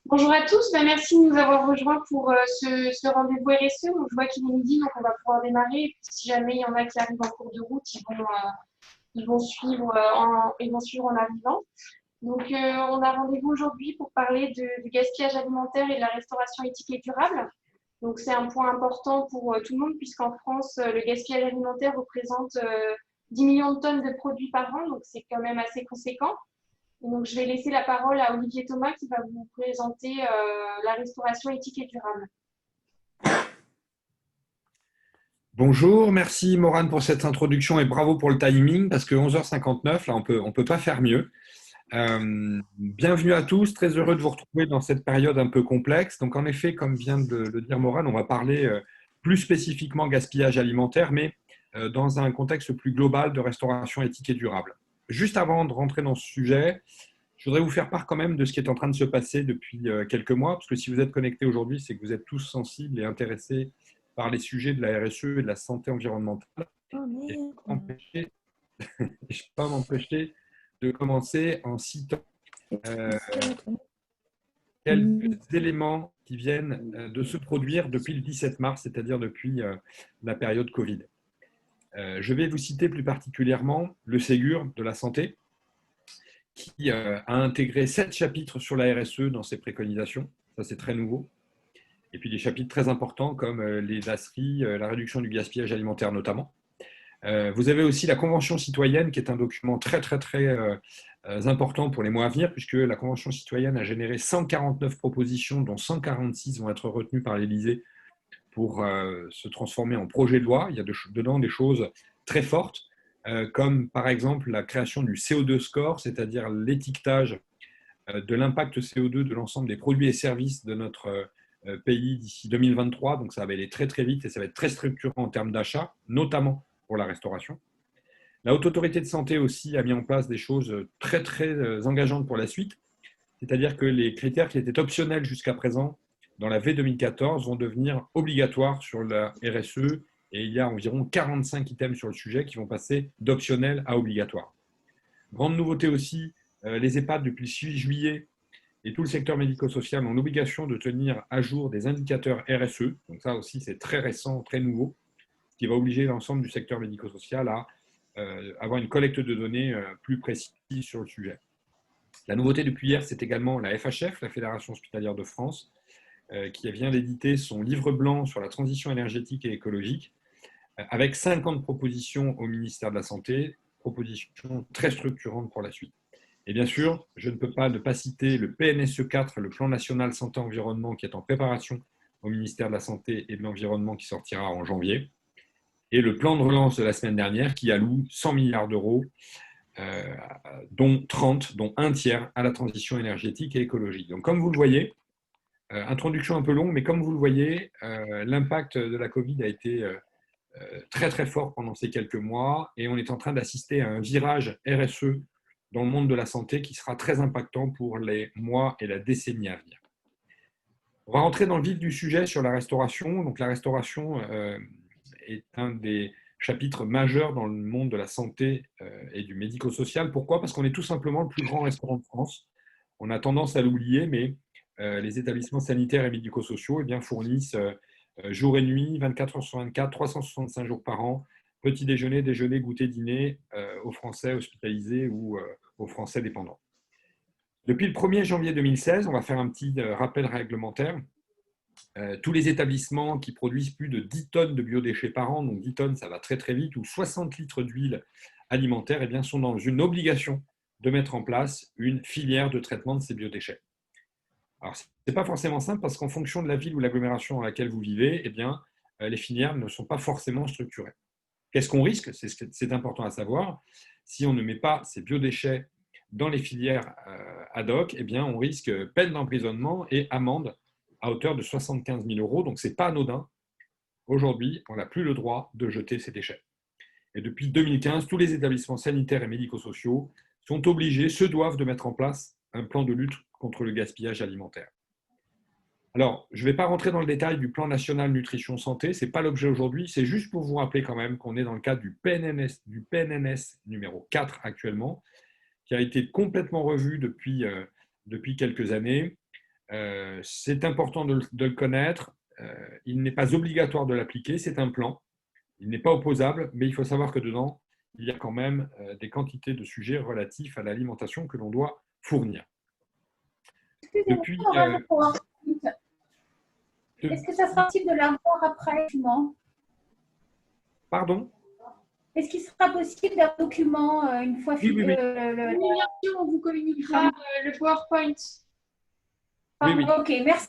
Bonjour à tous, merci de nous avoir rejoints pour ce rendez-vous RSE. Donc, je vois qu'il est midi, donc on va pouvoir démarrer. Et puis, si jamais il y en a qui arrivent en cours de route, ils vont suivre en arrivant. Donc, on a rendez-vous aujourd'hui pour parler du gaspillage alimentaire et de la restauration éthique et durable. Donc, c'est un point important pour tout le monde, puisqu'en France, le gaspillage alimentaire représente 10 millions de tonnes de produits par an, donc c'est quand même assez conséquent. Et donc, je vais laisser la parole à Olivier Thomas qui va vous présenter la restauration éthique et durable. Bonjour, merci Morane pour cette introduction et bravo pour le timing parce que 11h59, là on peut pas faire mieux. Bienvenue à tous, très heureux de vous retrouver dans cette période un peu complexe. Donc en effet, comme vient de le dire Morane, on va parler plus spécifiquement gaspillage alimentaire, mais dans un contexte plus global de restauration éthique et durable. Juste avant de rentrer dans ce sujet, je voudrais vous faire part quand même de ce qui est en train de se passer depuis quelques mois, parce que si vous êtes connectés aujourd'hui, c'est que vous êtes tous sensibles et intéressés par les sujets de la RSE et de la santé environnementale. Oh Et merde. je ne peux pas m'empêcher de commencer en citant euh, quelques éléments qui viennent de se produire depuis le 17 mars, c'est-à-dire depuis la période Covid. Je vais vous citer plus particulièrement le Ségur de la santé, qui a intégré 7 chapitres sur la RSE dans ses préconisations. Ça, c'est très nouveau. Et puis des chapitres très importants comme les dasseries, la réduction du gaspillage alimentaire notamment. Vous avez aussi la Convention citoyenne, qui est un document très important pour les mois à venir, puisque la Convention citoyenne a généré 149 propositions, dont 146 vont être retenues par l'Élysée pour se transformer en projet de loi. Il y a dedans des choses très fortes, comme par exemple la création du CO2 score, c'est-à-dire l'étiquetage de l'impact CO2 de l'ensemble des produits et services de notre pays d'ici 2023. Donc ça va aller très vite et ça va être très structurant en termes d'achat, notamment pour la restauration. La Haute Autorité de Santé aussi a mis en place des choses très engageantes pour la suite, c'est-à-dire que les critères qui étaient optionnels jusqu'à présent dans la V 2014 vont devenir obligatoires sur la RSE, et il y a environ 45 items sur le sujet qui vont passer d'optionnel à obligatoire. Grande nouveauté aussi, les EHPAD depuis le 6 juillet et tout le secteur médico-social ont l'obligation de tenir à jour des indicateurs RSE. Donc ça aussi, c'est très récent, très nouveau, ce qui va obliger l'ensemble du secteur médico-social à avoir une collecte de données plus précise sur le sujet. La nouveauté depuis hier, c'est également la FHF, la Fédération hospitalière de France, qui vient d'éditer son livre blanc sur la transition énergétique et écologique, avec 50 propositions au ministère de la Santé, propositions très structurantes pour la suite. Et bien sûr, je ne peux pas ne pas citer le PNSE 4, le Plan national santé-environnement, qui est en préparation au ministère de la Santé et de l'Environnement, qui sortira en janvier, et le plan de relance de la semaine dernière, qui alloue 100 milliards d'euros, dont 30, dont un tiers, à la transition énergétique et écologique. Donc, comme vous le voyez, introduction un peu longue, mais comme vous le voyez, l'impact de la Covid a été très fort pendant ces quelques mois, et on est en train d'assister à un virage RSE dans le monde de la santé qui sera très impactant pour les mois et la décennie à venir. On va rentrer dans le vif du sujet sur la restauration. Donc la restauration est un des chapitres majeurs dans le monde de la santé et du médico-social. Pourquoi? Parce qu'on est tout simplement le plus grand restaurant de France. On a tendance à l'oublier, mais les établissements sanitaires et médico-sociaux fournissent jour et nuit, 24 heures sur 24, 365 jours par an, petit déjeuner, déjeuner, goûter, dîner aux Français hospitalisés ou aux Français dépendants. Depuis le 1er janvier 2016, on va faire un petit rappel réglementaire. Tous les établissements qui produisent plus de 10 tonnes de biodéchets par an, donc 10 tonnes, ça va très vite, ou 60 litres d'huile alimentaire, sont dans une obligation de mettre en place une filière de traitement de ces biodéchets. Alors, ce n'est pas forcément simple parce qu'en fonction de la ville ou l'agglomération dans laquelle vous vivez, les filières ne sont pas forcément structurées. Qu'est-ce qu'on risque? C'est important à savoir. Si on ne met pas ces biodéchets dans les filières ad hoc, on risque peine d'emprisonnement et amende à hauteur de 75 000 euros. Donc, ce n'est pas anodin. Aujourd'hui, on n'a plus le droit de jeter ces déchets. Et depuis 2015, tous les établissements sanitaires et médico-sociaux sont obligés, se doivent de mettre en place un plan de lutte contre le gaspillage alimentaire. Alors, je ne vais pas rentrer dans le détail du plan national nutrition santé, ce n'est pas l'objet aujourd'hui, c'est juste pour vous rappeler quand même qu'on est dans le cadre du PNNS numéro 4 actuellement, qui a été complètement revu depuis quelques années, C'est important de le connaître. Il n'est pas obligatoire de l'appliquer, c'est un plan. Il n'est pas opposable, mais il faut savoir que dedans, il y a quand même des quantités de sujets relatifs à l'alimentation que l'on doit fournir. Excusez-moi, Depuis, on aura le PowerPoint. Est-ce que ça sera possible de l'avoir après, non? Pardon? Est-ce qu'il sera possible d'avoir un document une fois Oui, oui, oui. On vous communiquera le PowerPoint. Oui, oui. Ok, merci.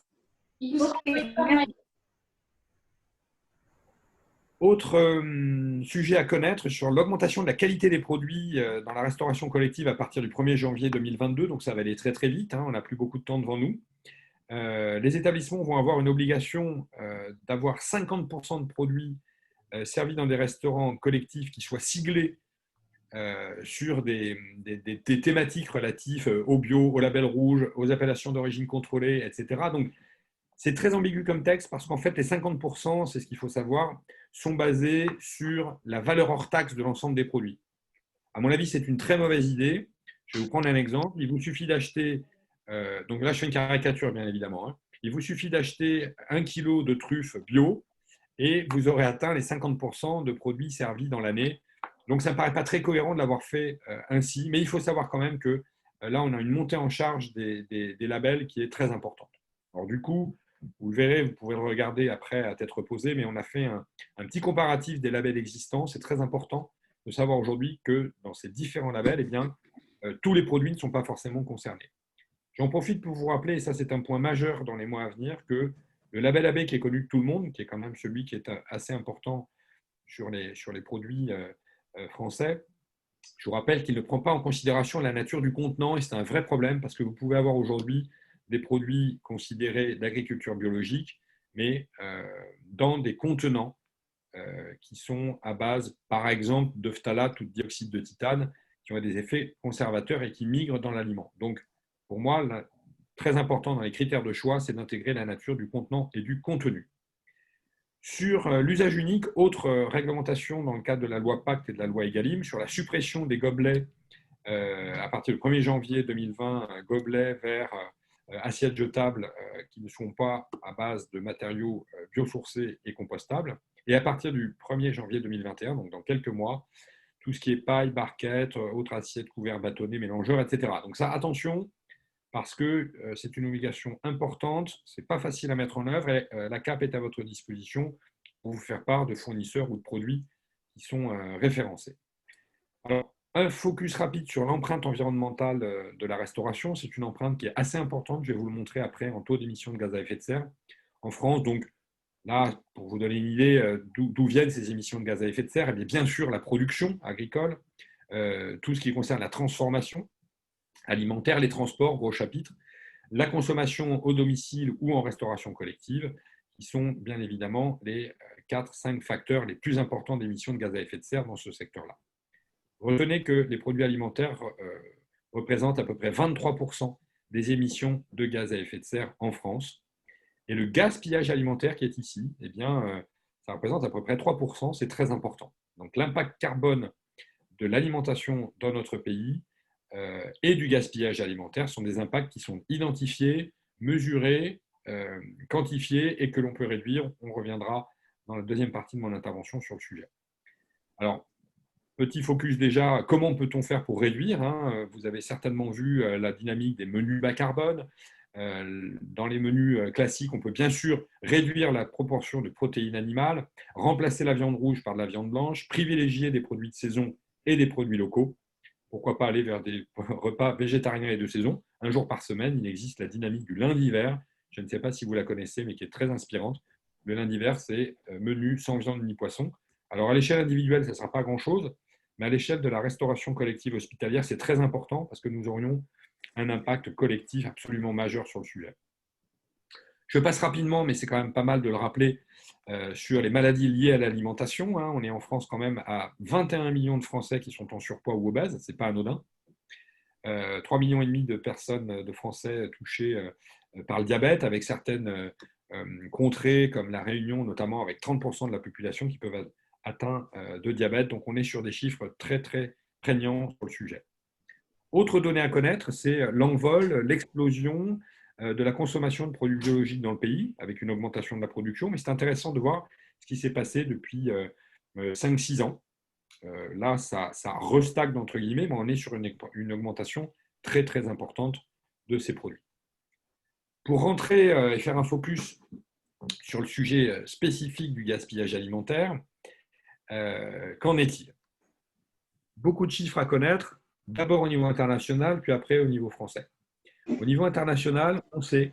Merci. Autre sujet à connaître sur l'augmentation de la qualité des produits dans la restauration collective à partir du 1er janvier 2022, donc ça va aller très très vite, hein, on n'a plus beaucoup de temps devant nous. Les établissements vont avoir une obligation d'avoir 50% de produits servis dans des restaurants collectifs qui soient siglés sur des thématiques relatives au bio, au label rouge, aux appellations d'origine contrôlée, etc. Donc, c'est très ambigu comme texte parce qu'en fait, les 50%, c'est ce qu'il faut savoir, sont basés sur la valeur hors taxe de l'ensemble des produits. À mon avis, c'est une très mauvaise idée. Je vais vous prendre un exemple. Il vous suffit d'acheter, donc là, je fais une caricature, bien évidemment. Hein. Il vous suffit d'acheter 1 kg de truffes bio et vous aurez atteint les 50% de produits servis dans l'année. Donc, ça ne me paraît pas très cohérent de l'avoir fait ainsi, mais il faut savoir quand même que là, on a une montée en charge des labels qui est très importante. Alors, du coup, vous le verrez, vous pouvez le regarder après à tête reposée, mais on a fait un petit comparatif des labels existants. C'est très important de savoir aujourd'hui que dans ces différents labels, eh bien, tous les produits ne sont pas forcément concernés. J'en profite pour vous rappeler, et ça c'est un point majeur dans les mois à venir, que le label AB qui est connu de tout le monde, qui est quand même celui qui est assez important sur les produits français, je vous rappelle qu'il ne prend pas en considération la nature du contenant et c'est un vrai problème parce que vous pouvez avoir aujourd'hui des produits considérés d'agriculture biologique, mais dans des contenants qui sont à base, par exemple, de phtalate ou de dioxyde de titane, qui ont des effets conservateurs et qui migrent dans l'aliment. Donc, pour moi, très important dans les critères de choix, c'est d'intégrer la nature du contenant et du contenu. Sur l'usage unique, autre réglementation dans le cadre de la loi Pacte et de la loi Egalim, sur la suppression des gobelets à partir du 1er janvier 2020, gobelets, verres, assiettes jetables qui ne sont pas à base de matériaux biosourcés et compostables. Et à partir du 1er janvier 2021, donc dans quelques mois, tout ce qui est paille, barquette, autres assiettes, couverts, bâtonnets, mélangeurs, etc. Donc ça, attention, parce que c'est une obligation importante, ce n'est pas facile à mettre en œuvre et la CAP est à votre disposition pour vous faire part de fournisseurs ou de produits qui sont référencés. Alors, un focus rapide sur l'empreinte environnementale de la restauration. C'est une empreinte qui est assez importante. Je vais vous le montrer après en taux d'émissions de gaz à effet de serre. En France, donc là, pour vous donner une idée d'où viennent ces émissions de gaz à effet de serre, eh bien sûr la production agricole, tout ce qui concerne la transformation alimentaire, les transports, gros chapitre, la consommation au domicile ou en restauration collective, qui sont bien évidemment les 4-5 facteurs les plus importants d'émissions de gaz à effet de serre dans ce secteur-là. Retenez que les produits alimentaires représentent à peu près 23% des émissions de gaz à effet de serre en France. Et le gaspillage alimentaire qui est ici, eh bien, ça représente à peu près 3%, c'est très important. Donc l'impact carbone de l'alimentation dans notre pays et du gaspillage alimentaire sont des impacts qui sont identifiés, mesurés, quantifiés et que l'on peut réduire. On reviendra dans la deuxième partie de mon intervention sur le sujet. Alors, petit focus déjà, comment peut-on faire pour réduire, hein? Vous avez certainement vu la dynamique des menus bas carbone. Dans les menus classiques, on peut bien sûr réduire la proportion de protéines animales, remplacer la viande rouge par de la viande blanche, privilégier des produits de saison et des produits locaux. Pourquoi pas aller vers des repas végétariens et de saison. Un jour par semaine, il existe la dynamique du lundi vert. Je ne sais pas si vous la connaissez, mais qui est très inspirante. Le lundi vert, c'est menu sans viande ni poisson. Alors, à l'échelle individuelle, ça ne sera pas grand-chose, mais à l'échelle de la restauration collective hospitalière, c'est très important parce que nous aurions un impact collectif absolument majeur sur le sujet. Je passe rapidement, mais c'est quand même pas mal de le rappeler, sur les maladies liées à l'alimentation. Hein. On est en France quand même à 21 millions de Français qui sont en surpoids ou obèses, ce n'est pas anodin. 3,5 millions de personnes, de Français touchés par le diabète, avec certaines contrées comme la Réunion, notamment avec 30% de la population qui peuvent être atteints de diabète. Donc on est sur des chiffres très très prégnants sur le sujet. Autre donnée à connaître, c'est l'envol, l'explosion de la consommation de produits biologiques dans le pays, avec une augmentation de la production, mais c'est intéressant de voir ce qui s'est passé depuis 5-6 ans. Là, ça restagne, entre guillemets, mais on est sur une augmentation très, très importante de ces produits. Pour rentrer et faire un focus sur le sujet spécifique du gaspillage alimentaire, qu'en est-il? Beaucoup de chiffres à connaître, d'abord au niveau international, puis après au niveau français. Au niveau international, on sait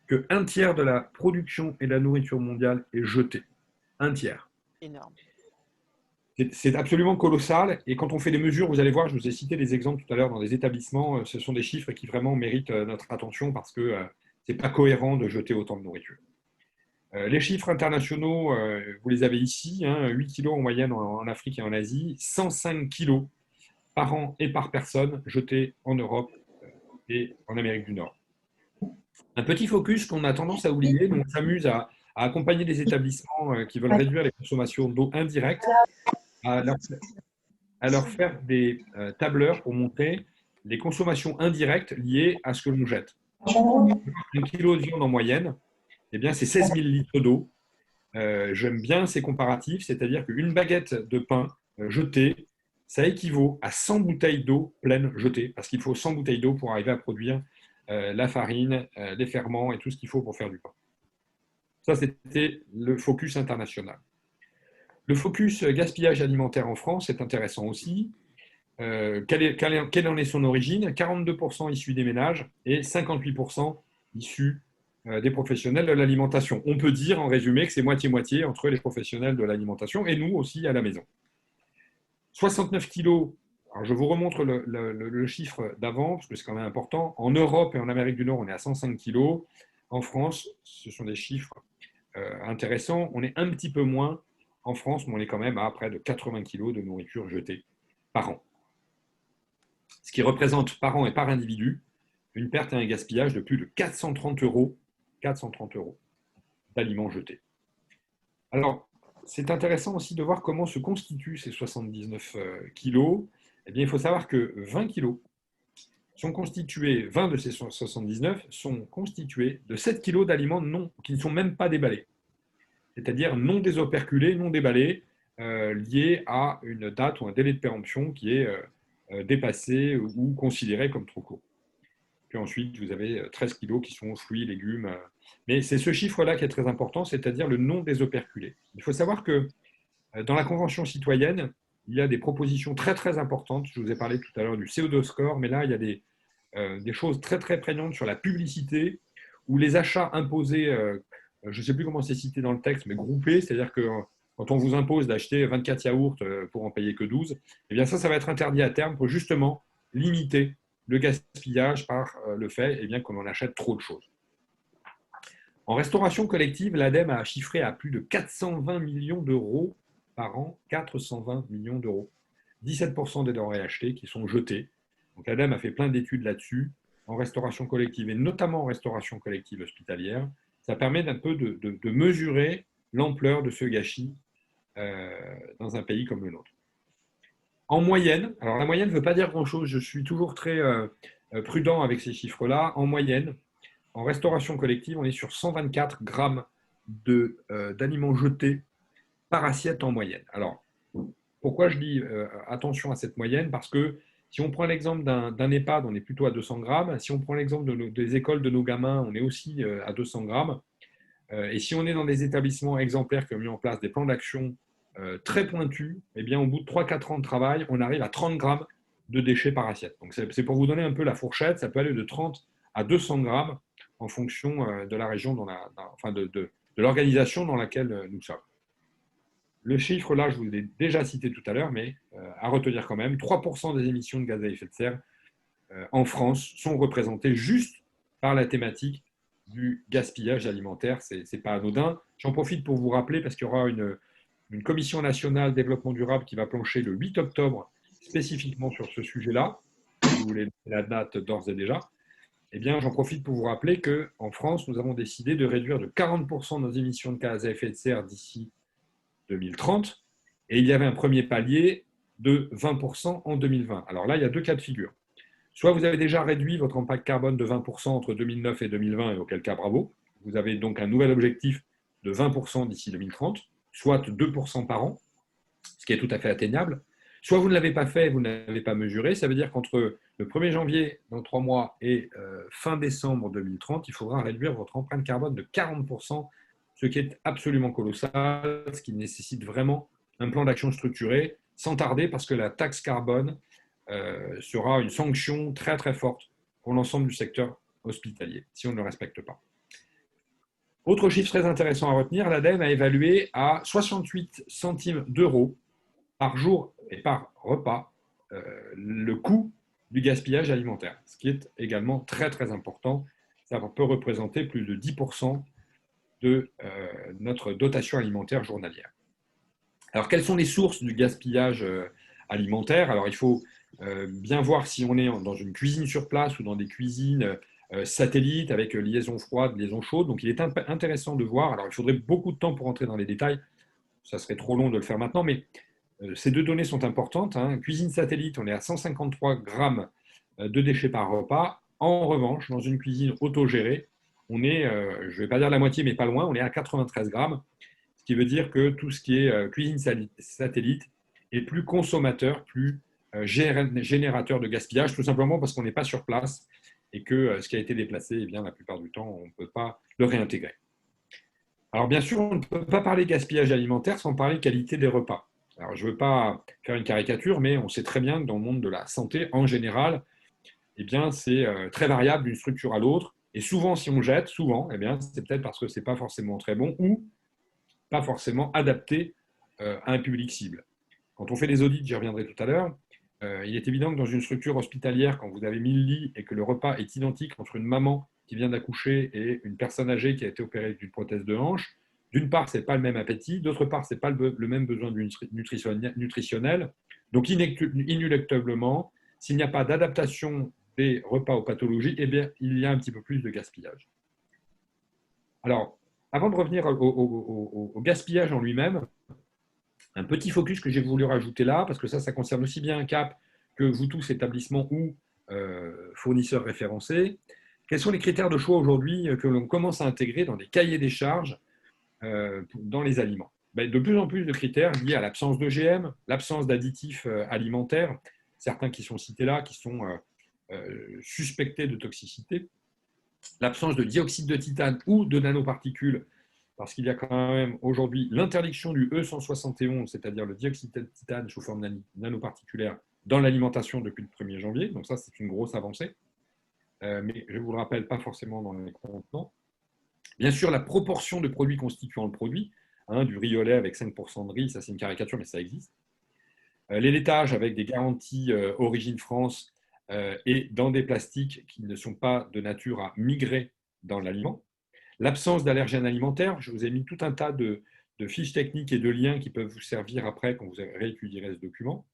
qu'un tiers de la production et de la nourriture mondiale est jetée. Un tiers. Énorme. C'est absolument colossal. Et quand on fait des mesures, vous allez voir, je vous ai cité des exemples tout à l'heure dans des établissements, ce sont des chiffres qui vraiment méritent notre attention parce que ce n'est pas cohérent de jeter autant de nourriture. Les chiffres internationaux, vous les avez ici, 8 kilos en moyenne en Afrique et en Asie, 105 kilos par an et par personne jetés en Europe et en Amérique du Nord. Un petit focus qu'on a tendance à oublier, donc on s'amuse à accompagner des établissements qui veulent réduire les consommations d'eau indirectes, à leur faire des tableurs pour montrer les consommations indirectes liées à ce que l'on jette. Un kilo de viande en moyenne, eh bien, c'est 16 000 litres d'eau. J'aime bien ces comparatifs, c'est-à-dire qu'une baguette de pain jetée, ça équivaut à 100 bouteilles d'eau pleines jetées, parce qu'il faut 100 bouteilles d'eau pour arriver à produire la farine, les ferments et tout ce qu'il faut pour faire du pain. Ça, c'était le focus international. Le focus gaspillage alimentaire en France est intéressant aussi. Quelle en est son origine? 42% issus des ménages et 58% issus des professionnels de l'alimentation. On peut dire en résumé que c'est moitié-moitié entre les professionnels de l'alimentation et nous aussi à la maison. 69 kilos, alors je vous remontre le chiffre d'avant parce que c'est quand même important. En Europe et en Amérique du Nord, on est à 105 kilos. En France, ce sont des chiffres intéressants. On est un petit peu moins en France, mais on est quand même à près de 80 kilos de nourriture jetée par an. Ce qui représente par an et par individu une perte et un gaspillage de plus de 430 euros d'aliments jetés. Alors, c'est intéressant aussi de voir comment se constituent ces 79 kilos. Eh bien, il faut savoir que 20 kilos sont constitués, 20 de ces 79 sont constitués de 7 kilos d'aliments qui ne sont même pas déballés, c'est-à-dire non désoperculés, non déballés, liés à une date ou un délai de péremption qui est dépassé ou considéré comme trop court. Puis ensuite, vous avez 13 kilos qui sont fruits, légumes. Mais c'est ce chiffre-là qui est très important, c'est-à-dire le non désoperculé. Il faut savoir que dans la Convention citoyenne, il y a des propositions très, très importantes. Je vous ai parlé tout à l'heure du CO2 score, mais là, il y a des choses très, très prégnantes sur la publicité ou les achats imposés, je ne sais plus comment c'est cité dans le texte, mais groupés, c'est-à-dire que quand on vous impose d'acheter 24 yaourts pour en payer que 12, eh bien ça va être interdit à terme pour justement limiter le gaspillage par le fait qu'on en achète trop de choses. En restauration collective, l'ADEME a chiffré à plus de 420 millions d'euros par an, 420 millions d'euros. 17% des denrées achetées qui sont jetées. Donc l'ADEME a fait plein d'études là-dessus, en restauration collective et notamment en restauration collective hospitalière. Ça permet d'un peu de mesurer l'ampleur de ce gâchis dans un pays comme le nôtre. En moyenne, alors la moyenne ne veut pas dire grand-chose, je suis toujours très prudent avec ces chiffres-là. En moyenne, en restauration collective, on est sur 124 grammes d'aliments jetés par assiette en moyenne. Alors, pourquoi je dis attention à cette moyenne? Parce que si on prend l'exemple d'un EHPAD, on est plutôt à 200 grammes. Si on prend l'exemple des écoles de nos gamins, on est aussi à 200 grammes. Et si on est dans des établissements exemplaires qui ont mis en place des plans d'action très pointus, eh bien, au bout de 3-4 ans de travail, on arrive à 30 grammes de déchets par assiette. Donc, c'est pour vous donner un peu la fourchette. Ça peut aller de 30 à 200 grammes en fonction de la région, de l'organisation dans laquelle nous sommes. Le chiffre, là, je vous l'ai déjà cité tout à l'heure, mais à retenir quand même, 3% des émissions de gaz à effet de serre en France sont représentées juste par la thématique du gaspillage alimentaire. Ce n'est pas anodin. J'en profite pour vous rappeler, parce qu'il y aura une commission nationale développement durable qui va plancher le 8 octobre spécifiquement sur ce sujet-là. Si vous voulez la date d'ores et déjà. Eh bien, j'en profite pour vous rappeler qu'en France, nous avons décidé de réduire de 40% nos émissions de gaz à effet de serre d'ici 2030, et il y avait un premier palier de 20% en 2020. Alors là, il y a deux cas de figure. Soit vous avez déjà réduit votre impact carbone de 20% entre 2009 et 2020, et auquel cas, bravo. Vous avez donc un nouvel objectif de 20% d'ici 2030, soit 2% par an, ce qui est tout à fait atteignable. Soit vous ne l'avez pas fait, vous ne l'avez pas mesuré. Ça veut dire qu'entre le 1er janvier, dans 3 mois, et fin décembre 2030, il faudra réduire votre empreinte carbone de 40%, ce qui est absolument colossal, ce qui nécessite vraiment un plan d'action structuré, sans tarder, parce que la taxe carbone sera une sanction très très forte pour l'ensemble du secteur hospitalier, si on ne le respecte pas. Autre chiffre très intéressant à retenir, l'ADEME a évalué à 68 centimes d'euros par jour et par repas le coût du gaspillage alimentaire, ce qui est également très très important. Ça peut représenter plus de 10% de notre dotation alimentaire journalière. Alors, quelles sont les sources du gaspillage alimentaire? Alors, il faut bien voir si on est dans une cuisine sur place ou dans des cuisines satellites avec liaison froide, liaison chaude. Donc, il est intéressant de voir. Alors, il faudrait beaucoup de temps pour entrer dans les détails. Ça serait trop long de le faire maintenant, mais ces deux données sont importantes. Cuisine satellite, on est à 153 grammes de déchets par repas. En revanche, dans une cuisine autogérée, on est, je ne vais pas dire la moitié, mais pas loin, on est à 93 grammes. Ce qui veut dire que tout ce qui est cuisine satellite est plus consommateur, plus générateur de gaspillage, tout simplement parce qu'on n'est pas sur place et que ce qui a été déplacé, eh bien, la plupart du temps, on ne peut pas le réintégrer. Alors bien sûr, on ne peut pas parler gaspillage alimentaire sans parler qualité des repas. Alors je ne veux pas faire une caricature, mais on sait très bien que dans le monde de la santé, en général, eh bien, c'est très variable d'une structure à l'autre. Et souvent, si on jette, souvent, eh bien, c'est peut-être parce que ce n'est pas forcément très bon ou pas forcément adapté à un public cible. Quand on fait des audits, j'y reviendrai tout à l'heure, il est évident que dans une structure hospitalière, quand vous avez 1000 lits et que le repas est identique entre une maman qui vient d'accoucher et une personne âgée qui a été opérée d'une prothèse de hanche, d'une part, ce n'est pas le même appétit, d'autre part, ce n'est pas le même besoin nutritionnel. Donc, inéluctablement, s'il n'y a pas d'adaptation des repas aux pathologies, eh bien, il y a un petit peu plus de gaspillage. Alors, avant de revenir au gaspillage en lui-même, un petit focus que j'ai voulu rajouter là, parce que ça concerne aussi bien un CAP que vous tous, établissements ou fournisseurs référencés. Quels sont les critères de choix aujourd'hui que l'on commence à intégrer dans des cahiers des charges dans les aliments? De plus en plus de critères liés à l'absence d'OGM, l'absence d'additifs alimentaires, certains qui sont cités là, qui sont suspectés de toxicité, l'absence de dioxyde de titane ou de nanoparticules, parce qu'il y a quand même aujourd'hui l'interdiction du E171, c'est-à-dire le dioxyde de titane sous forme nanoparticulaire, dans l'alimentation depuis le 1er janvier. Donc ça, c'est une grosse avancée. Mais je vous le rappelle, pas forcément dans les contenants. Bien sûr, la proportion de produits constituant le produit, du riz au lait avec 5% de riz, ça c'est une caricature, mais ça existe. Les laitages avec des garanties origine France et dans des plastiques qui ne sont pas de nature à migrer dans l'aliment. L'absence d'allergènes alimentaires, je vous ai mis tout un tas de fiches techniques et de liens qui peuvent vous servir après quand vous réétudierez ce document.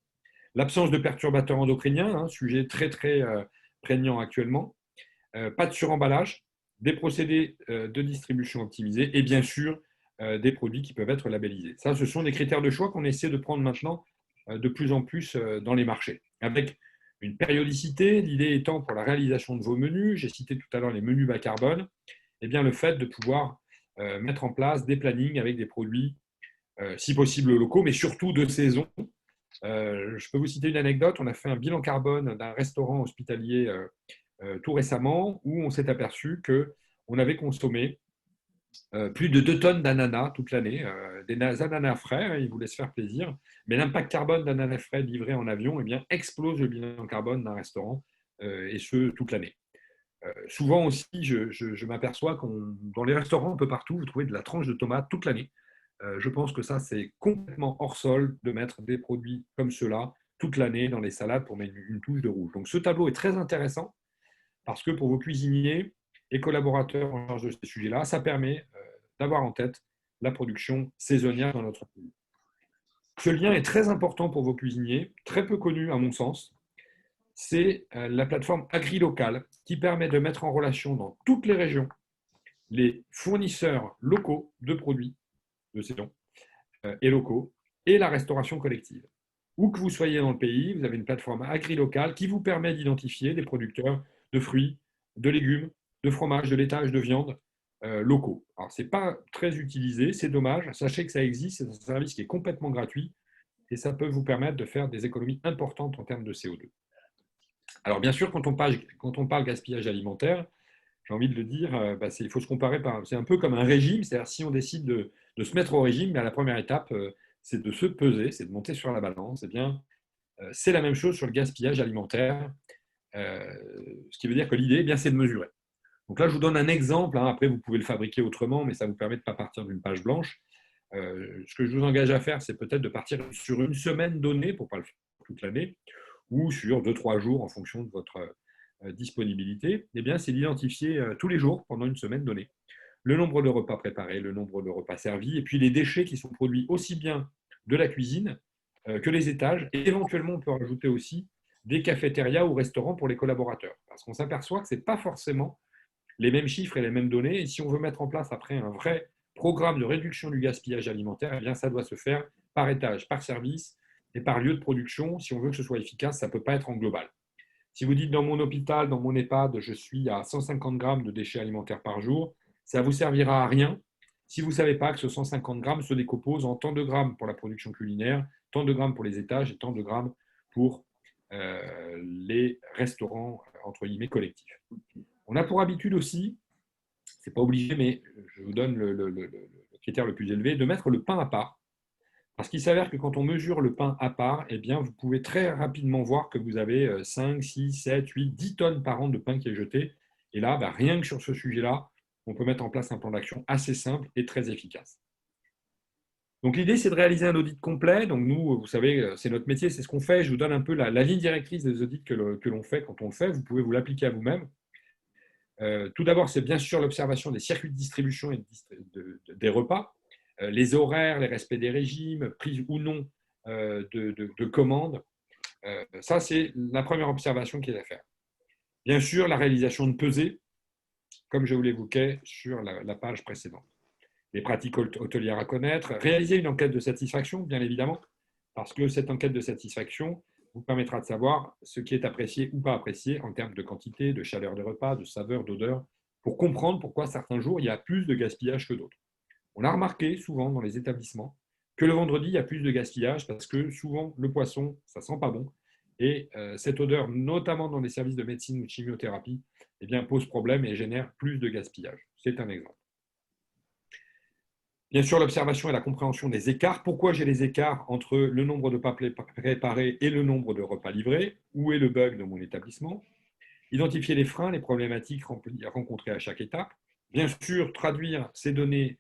L'absence de perturbateurs endocriniens, sujet très très prégnant actuellement. Pas de suremballage, des procédés de distribution optimisés et bien sûr des produits qui peuvent être labellisés. Ça, ce sont des critères de choix qu'on essaie de prendre maintenant de plus en plus dans les marchés, avec une périodicité, l'idée étant pour la réalisation de vos menus, j'ai cité tout à l'heure les menus bas carbone, eh bien, le fait de pouvoir mettre en place des plannings avec des produits, si possible locaux, mais surtout de saison. Je peux vous citer une anecdote, on a fait un bilan carbone d'un restaurant hospitalier tout récemment, où on s'est aperçu qu'on avait consommé plus de 2 tonnes d'ananas toute l'année, des ananas frais, ils voulaient se faire plaisir, mais l'impact carbone d'ananas frais livrés en avion eh bien, explose le bilan carbone d'un restaurant, et ce, toute l'année. Souvent aussi, je m'aperçois que dans les restaurants un peu partout, vous trouvez de la tranche de tomate toute l'année. Je pense que ça, c'est complètement hors sol de mettre des produits comme ceux-là toute l'année dans les salades pour mettre une touche de rouge. Donc ce tableau est très intéressant parce que pour vos cuisiniers et collaborateurs en charge de ces sujets-là, ça permet d'avoir en tête la production saisonnière dans notre pays. Ce lien est très important pour vos cuisiniers, très peu connu à mon sens. C'est la plateforme AgriLocal qui permet de mettre en relation dans toutes les régions les fournisseurs locaux de produits de saison et locaux et la restauration collective. Où que vous soyez dans le pays, vous avez une plateforme agri-locale qui vous permet d'identifier des producteurs de fruits, de légumes, de fromage, de laitage, de viande locaux. Alors, ce n'est pas très utilisé, c'est dommage. Sachez que ça existe, c'est un service qui est complètement gratuit et ça peut vous permettre de faire des économies importantes en termes de CO2. Alors, bien sûr, quand on parle gaspillage alimentaire, j'ai envie de le dire, il faut se comparer c'est un peu comme un régime, c'est-à-dire si on décide de se mettre au régime, la première étape, c'est de se peser, c'est de monter sur la balance. Eh bien, c'est la même chose sur le gaspillage alimentaire, ce qui veut dire que l'idée, c'est de mesurer. Donc là, je vous donne un exemple, hein. Après vous pouvez le fabriquer autrement, mais ça vous permet de ne pas partir d'une page blanche. Ce que je vous engage à faire, c'est peut-être de partir sur une semaine donnée, pour ne pas le faire toute l'année, ou sur 2-3 jours en fonction de votre disponibilité. Eh bien, c'est d'identifier tous les jours, pendant une semaine donnée, le nombre de repas préparés, le nombre de repas servis, et puis les déchets qui sont produits aussi bien de la cuisine que les étages. Et éventuellement, on peut rajouter aussi des cafétérias ou restaurants pour les collaborateurs. Parce qu'on s'aperçoit que ce n'est pas forcément les mêmes chiffres et les mêmes données. Et si on veut mettre en place après un vrai programme de réduction du gaspillage alimentaire, eh bien, ça doit se faire par étage, par service et par lieu de production. Si on veut que ce soit efficace, ça ne peut pas être en global. Si vous dites dans mon hôpital, dans mon EHPAD, je suis à 150 grammes de déchets alimentaires par jour, ça ne vous servira à rien si vous ne savez pas que ce 150 grammes se décompose en tant de grammes pour la production culinaire, tant de grammes pour les étages et tant de grammes pour les restaurants, entre guillemets, collectifs. On a pour habitude aussi, ce n'est pas obligé, mais je vous donne le critère le plus élevé, de mettre le pain à part. Parce qu'il s'avère que quand on mesure le pain à part, eh bien, vous pouvez très rapidement voir que vous avez 5, 6, 7, 8, 10 tonnes par an de pain qui est jeté. Et là, rien que sur ce sujet-là, on peut mettre en place un plan d'action assez simple et très efficace. Donc l'idée, c'est de réaliser un audit complet. Donc nous, vous savez, c'est notre métier, c'est ce qu'on fait. Je vous donne un peu la ligne directrice des audits que l'on fait quand on le fait. Vous pouvez vous l'appliquer à vous-même. Tout d'abord, c'est bien sûr l'observation des circuits de distribution et des repas, les horaires, les respects des régimes, prise ou non de commandes. Ça, c'est la première observation qu'il y a à faire. Bien sûr, la réalisation de pesées, comme je vous l'évoquais sur la page précédente. Les pratiques hôtelières à connaître, réaliser une enquête de satisfaction, bien évidemment, parce que cette enquête de satisfaction vous permettra de savoir ce qui est apprécié ou pas apprécié en termes de quantité, de chaleur des repas, de saveur, d'odeur, pour comprendre pourquoi certains jours, il y a plus de gaspillage que d'autres. On a remarqué souvent dans les établissements que le vendredi, il y a plus de gaspillage parce que souvent, le poisson, ça sent pas bon. Et cette odeur, notamment dans les services de médecine ou de chimiothérapie, eh bien, pose problème et génère plus de gaspillage. C'est un exemple. Bien sûr, l'observation et la compréhension des écarts. Pourquoi j'ai les écarts entre le nombre de repas préparés et le nombre de repas livrés? Où est le bug dans mon établissement? Identifier les freins, les problématiques rencontrées à chaque étape. Bien sûr, traduire ces données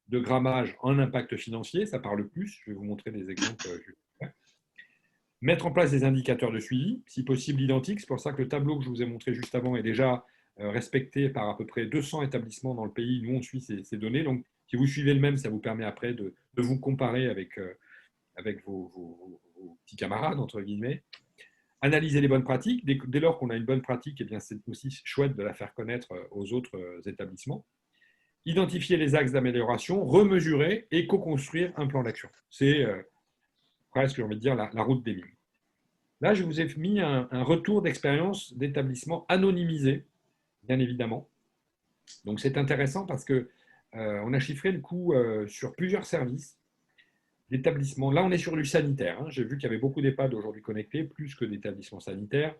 de grammage en impact financier, ça parle plus. Je vais vous montrer des exemples. Mettre en place des indicateurs de suivi, si possible identiques. C'est pour ça que le tableau que je vous ai montré juste avant est déjà respecté par à peu près 200 établissements dans le pays. Nous, on suit ces données. Donc, si vous suivez le même, ça vous permet après de vous comparer avec vos petits camarades, entre guillemets. Analyser les bonnes pratiques. Dès lors qu'on a une bonne pratique, eh bien, c'est aussi chouette de la faire connaître aux autres établissements. Identifier les axes d'amélioration, remesurer et co-construire un plan d'action. C'est presque, j'ai envie de dire, la route des lignes. Là, je vous ai mis un retour d'expérience d'établissement anonymisé, bien évidemment. Donc, c'est intéressant parce qu'on a chiffré le coût sur plusieurs services d'établissements. Là, on est sur du sanitaire. J'ai vu qu'il y avait beaucoup d'EHPAD aujourd'hui connectés, plus que d'établissements sanitaires.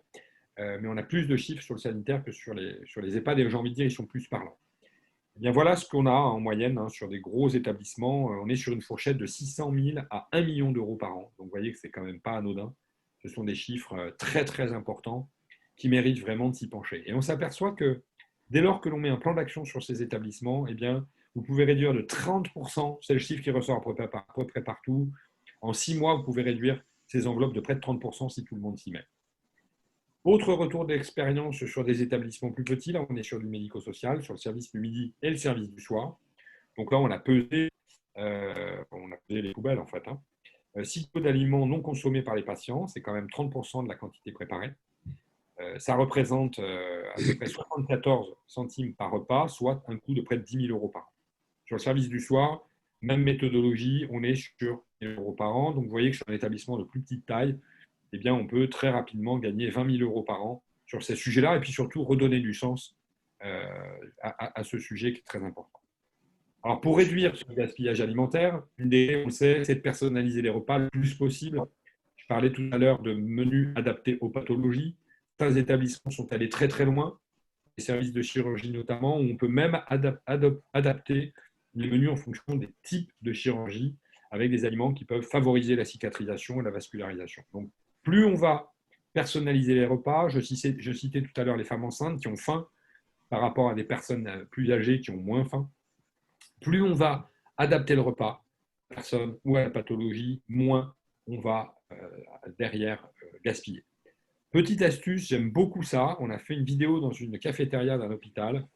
Mais on a plus de chiffres sur le sanitaire que sur les EHPAD. Et j'ai envie de dire, ils sont plus parlants. Eh bien, voilà ce qu'on a en moyenne sur des gros établissements. On est sur une fourchette de 600 000 à 1 million d'euros par an. Donc, vous voyez que ce n'est quand même pas anodin. Ce sont des chiffres très, très importants qui méritent vraiment de s'y pencher. Et on s'aperçoit que dès lors que l'on met un plan d'action sur ces établissements, eh bien, vous pouvez réduire de 30%, c'est le chiffre qui ressort à peu près partout. En 6 mois, vous pouvez réduire ces enveloppes de près de 30% si tout le monde s'y met. Autre retour d'expérience sur des établissements plus petits. Là, on est sur du médico-social, sur le service du midi et le service du soir. Donc là, on a pesé les poubelles, en fait. 6 kilos d'aliments non consommés par les patients, c'est quand même 30% de la quantité préparée. Ça représente à peu près 74 centimes par repas, soit un coût de près de 10 000 euros par an. Sur le service du soir, Même méthodologie, on est sur 1 000 € par an. Donc, vous voyez que sur un établissement de plus petite taille, eh bien, on peut très rapidement gagner 20 000 € par an sur ces sujets-là et puis surtout redonner du sens à ce sujet qui est très important. Alors, pour réduire ce gaspillage alimentaire, une des clés, on le sait, c'est de personnaliser les repas le plus possible. Je parlais tout à l'heure de menus adaptés aux pathologies. Certains établissements sont allés très très loin, les services de chirurgie notamment, où on peut même adapter les menus en fonction des types de chirurgie avec des aliments qui peuvent favoriser la cicatrisation et la vascularisation. Donc, plus on va personnaliser les repas, je citais tout à l'heure les femmes enceintes qui ont faim par rapport à des personnes plus âgées qui ont moins faim, plus on va adapter le repas à la personne ou à la pathologie, moins on va derrière gaspiller. Petite astuce, j'aime beaucoup ça. On a fait une vidéo dans une cafétéria d'un hôpital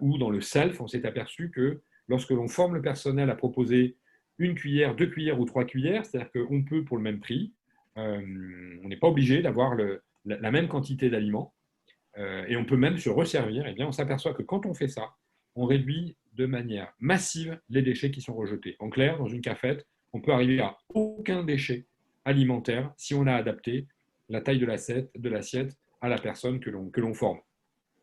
où dans le self, on s'est aperçu que lorsque l'on forme le personnel à proposer 1 cuillère, 2 cuillères ou 3 cuillères, c'est-à-dire qu'on peut pour le même prix, on n'est pas obligé d'avoir la même quantité d'aliments et on peut même se resservir. Eh bien, on s'aperçoit que quand on fait ça, on réduit de manière massive les déchets qui sont rejetés. En clair, dans une cafette, on peut arriver à aucun déchet alimentaire si on a adapté la taille de l'assiette à la personne que l'on forme.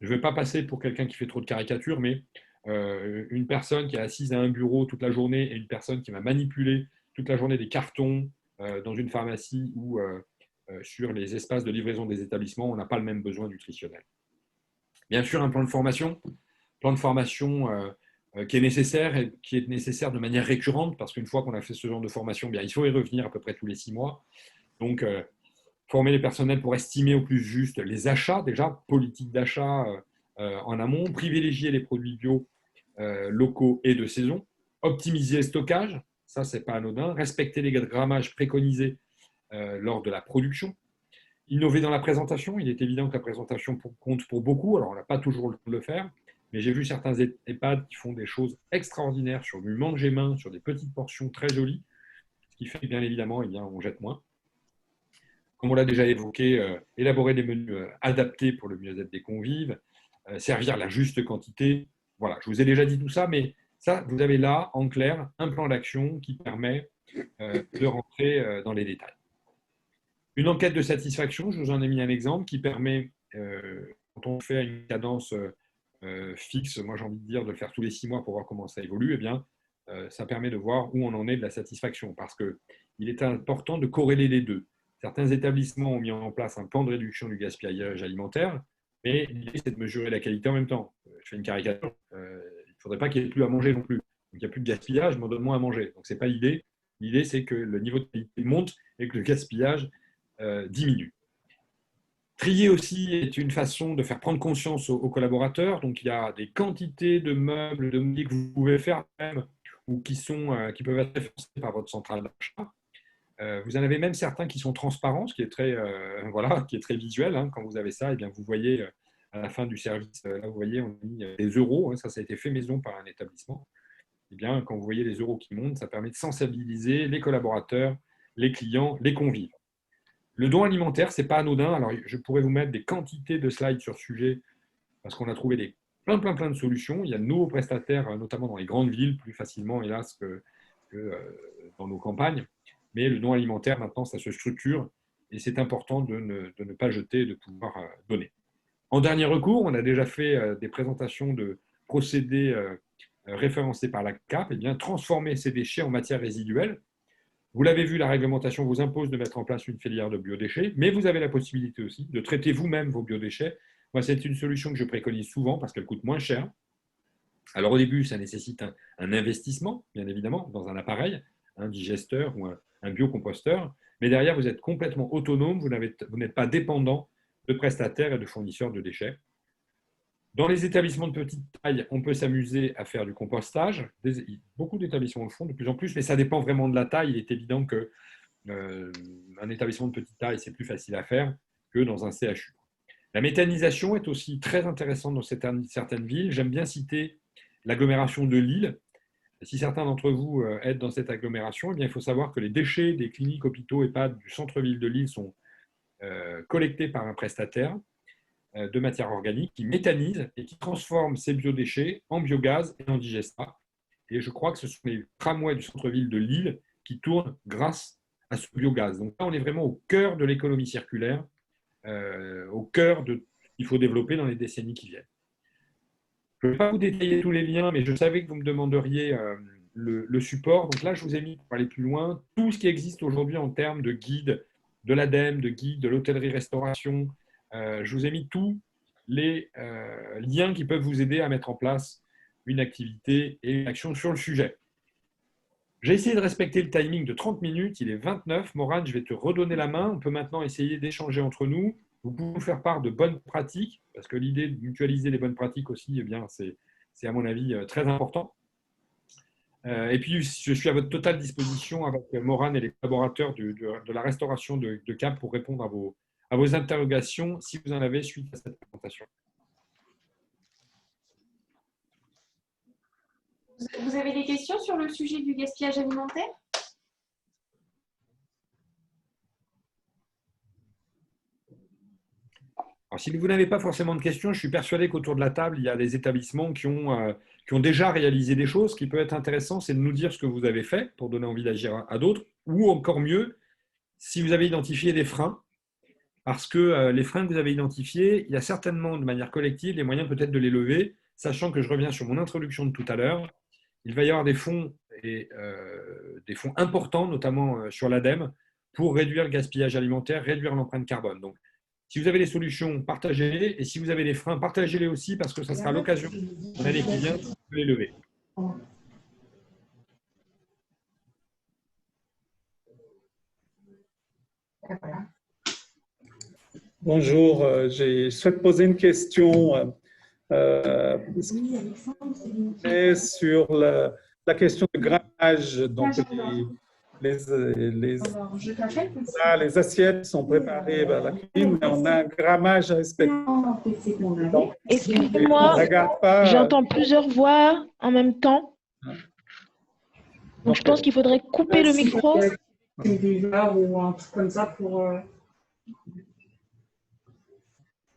Je ne vais pas passer pour quelqu'un qui fait trop de caricatures, mais une personne qui est assise à un bureau toute la journée et une personne qui va manipuler toute la journée des cartons dans une pharmacie ou sur les espaces de livraison des établissements, on n'a pas le même besoin nutritionnel. Bien sûr, un plan de formation qui est nécessaire et qui est nécessaire de manière récurrente, parce qu'une fois qu'on a fait ce genre de formation, bien, il faut y revenir à peu près tous les 6 mois. Donc, former les personnels pour estimer au plus juste les achats, déjà, politique d'achat en amont, privilégier les produits bio locaux et de saison, optimiser le stockage, ça, c'est pas anodin, respecter les grammages préconisés lors de la production, innover dans la présentation. Il est évident que la présentation compte pour beaucoup, alors on n'a pas toujours le temps de le faire, mais j'ai vu certains EHPAD qui font des choses extraordinaires sur du manger main, sur des petites portions très jolies, ce qui fait que, bien évidemment, eh bien, on jette moins. Comme on l'a déjà évoqué, élaborer des menus adaptés pour le mieux-être des convives, servir la juste quantité. Voilà, je vous ai déjà dit tout ça, mais ça, vous avez là, en clair, un plan d'action qui permet de rentrer dans les détails. Une enquête de satisfaction, je vous en ai mis un exemple, qui permet, quand on fait une cadence fixe, moi j'ai envie de dire de le faire tous les 6 mois pour voir comment ça évolue, eh bien, ça permet de voir où on en est de la satisfaction, parce qu'il est important de corréler les deux. Certains établissements ont mis en place un plan de réduction du gaspillage alimentaire, mais l'idée, c'est de mesurer la qualité en même temps. Je fais une caricature, il ne faudrait pas qu'il n'y ait plus à manger non plus. Donc, il n'y a plus de gaspillage, mais on donne moins à manger. Donc, ce n'est pas l'idée. L'idée, c'est que le niveau de qualité monte et que le gaspillage diminue. Trier aussi est une façon de faire prendre conscience aux collaborateurs. Donc, il y a des quantités de meubles, de mobilier que vous pouvez faire même ou qui peuvent être référencés par votre centrale d'achat. Vous en avez même certains qui sont transparents, ce qui est qui est très visuel. Hein. Quand vous avez ça, eh bien, vous voyez à la fin du service, là, vous voyez, on a mis des euros. Hein, ça a été fait maison par un établissement. Eh bien, quand vous voyez les euros qui montent, ça permet de sensibiliser les collaborateurs, les clients, les convives. Le don alimentaire, ce n'est pas anodin. Alors, je pourrais vous mettre des quantités de slides sur ce sujet parce qu'on a trouvé plein de solutions. Il y a de nouveaux prestataires, notamment dans les grandes villes, plus facilement, hélas, que dans nos campagnes. Mais le don alimentaire, maintenant, ça se structure et c'est important de ne pas jeter et de pouvoir donner. En dernier recours, on a déjà fait des présentations de procédés référencés par la CAP, et bien transformer ces déchets en matière résiduelle. Vous l'avez vu, la réglementation vous impose de mettre en place une filière de biodéchets, mais vous avez la possibilité aussi de traiter vous-même vos biodéchets. Moi, c'est une solution que je préconise souvent parce qu'elle coûte moins cher. Alors au début, ça nécessite un investissement, bien évidemment, dans un appareil, un digesteur ou un biocomposteur, mais derrière, vous êtes complètement autonome, vous n'êtes pas dépendant de prestataires et de fournisseurs de déchets. Dans les établissements de petite taille, on peut s'amuser à faire du compostage. Beaucoup d'établissements le font de plus en plus, mais ça dépend vraiment de la taille. Il est évident qu'un établissement de petite taille, c'est plus facile à faire que dans un CHU. La méthanisation est aussi très intéressante dans certaines villes. J'aime bien citer l'agglomération de Lille. Si certains d'entre vous aident dans cette agglomération, eh bien, il faut savoir que les déchets des cliniques, hôpitaux, EHPAD du centre-ville de Lille sont collectés par un prestataire de matière organique qui méthanise et qui transforme ces biodéchets en biogaz et en digesta. et je crois que ce sont les tramways du centre-ville de Lille qui tournent grâce à ce biogaz. Donc là, on est vraiment au cœur de l'économie circulaire, au cœur de ce qu'il faut développer dans les décennies qui viennent. Je ne vais pas vous détailler tous les liens, mais je savais que vous me demanderiez le support. Donc là, je vous ai mis, pour aller plus loin, tout ce qui existe aujourd'hui en termes de guides de l'ADEME, de guides de l'hôtellerie-restauration. Je vous ai mis tous les liens qui peuvent vous aider à mettre en place une activité et une action sur le sujet. J'ai essayé de respecter le timing de 30 minutes. Il est 29. Morane, je vais te redonner la main. On peut maintenant essayer d'échanger entre nous. Vous pouvez nous faire part de bonnes pratiques, parce que l'idée de mutualiser les bonnes pratiques aussi, eh bien, c'est à mon avis très important. Et puis, je suis à votre totale disposition avec Morane et les collaborateurs de la restauration de Cap pour répondre à vos interrogations, si vous en avez, suite à cette présentation. Vous avez des questions sur le sujet du gaspillage alimentaire? Alors, si vous n'avez pas forcément de questions, je suis persuadé qu'autour de la table, il y a des établissements qui ont déjà réalisé des choses. Ce qui peut être intéressant, c'est de nous dire ce que vous avez fait pour donner envie d'agir à d'autres, ou encore mieux, si vous avez identifié des freins, parce que les freins que vous avez identifiés, il y a certainement de manière collective les moyens peut-être de les lever, sachant que je reviens sur mon introduction de tout à l'heure. Il va y avoir des fonds, des fonds importants, notamment sur l'ADEME, pour réduire le gaspillage alimentaire, réduire l'empreinte carbone. Donc, si vous avez des solutions, partagez-les. Et si vous avez des freins, partagez-les aussi, parce que ça sera l'occasion, l'année qui vient, de les lever. Bonjour, je souhaite poser une question sur la question du grammage. Donc, les assiettes sont préparées par la cuisine, mais on a un grammage à respecter. Excusez-moi, j'entends plusieurs voix en même temps. Donc, je pense qu'il faudrait couper le micro. Ou un truc comme ça pour.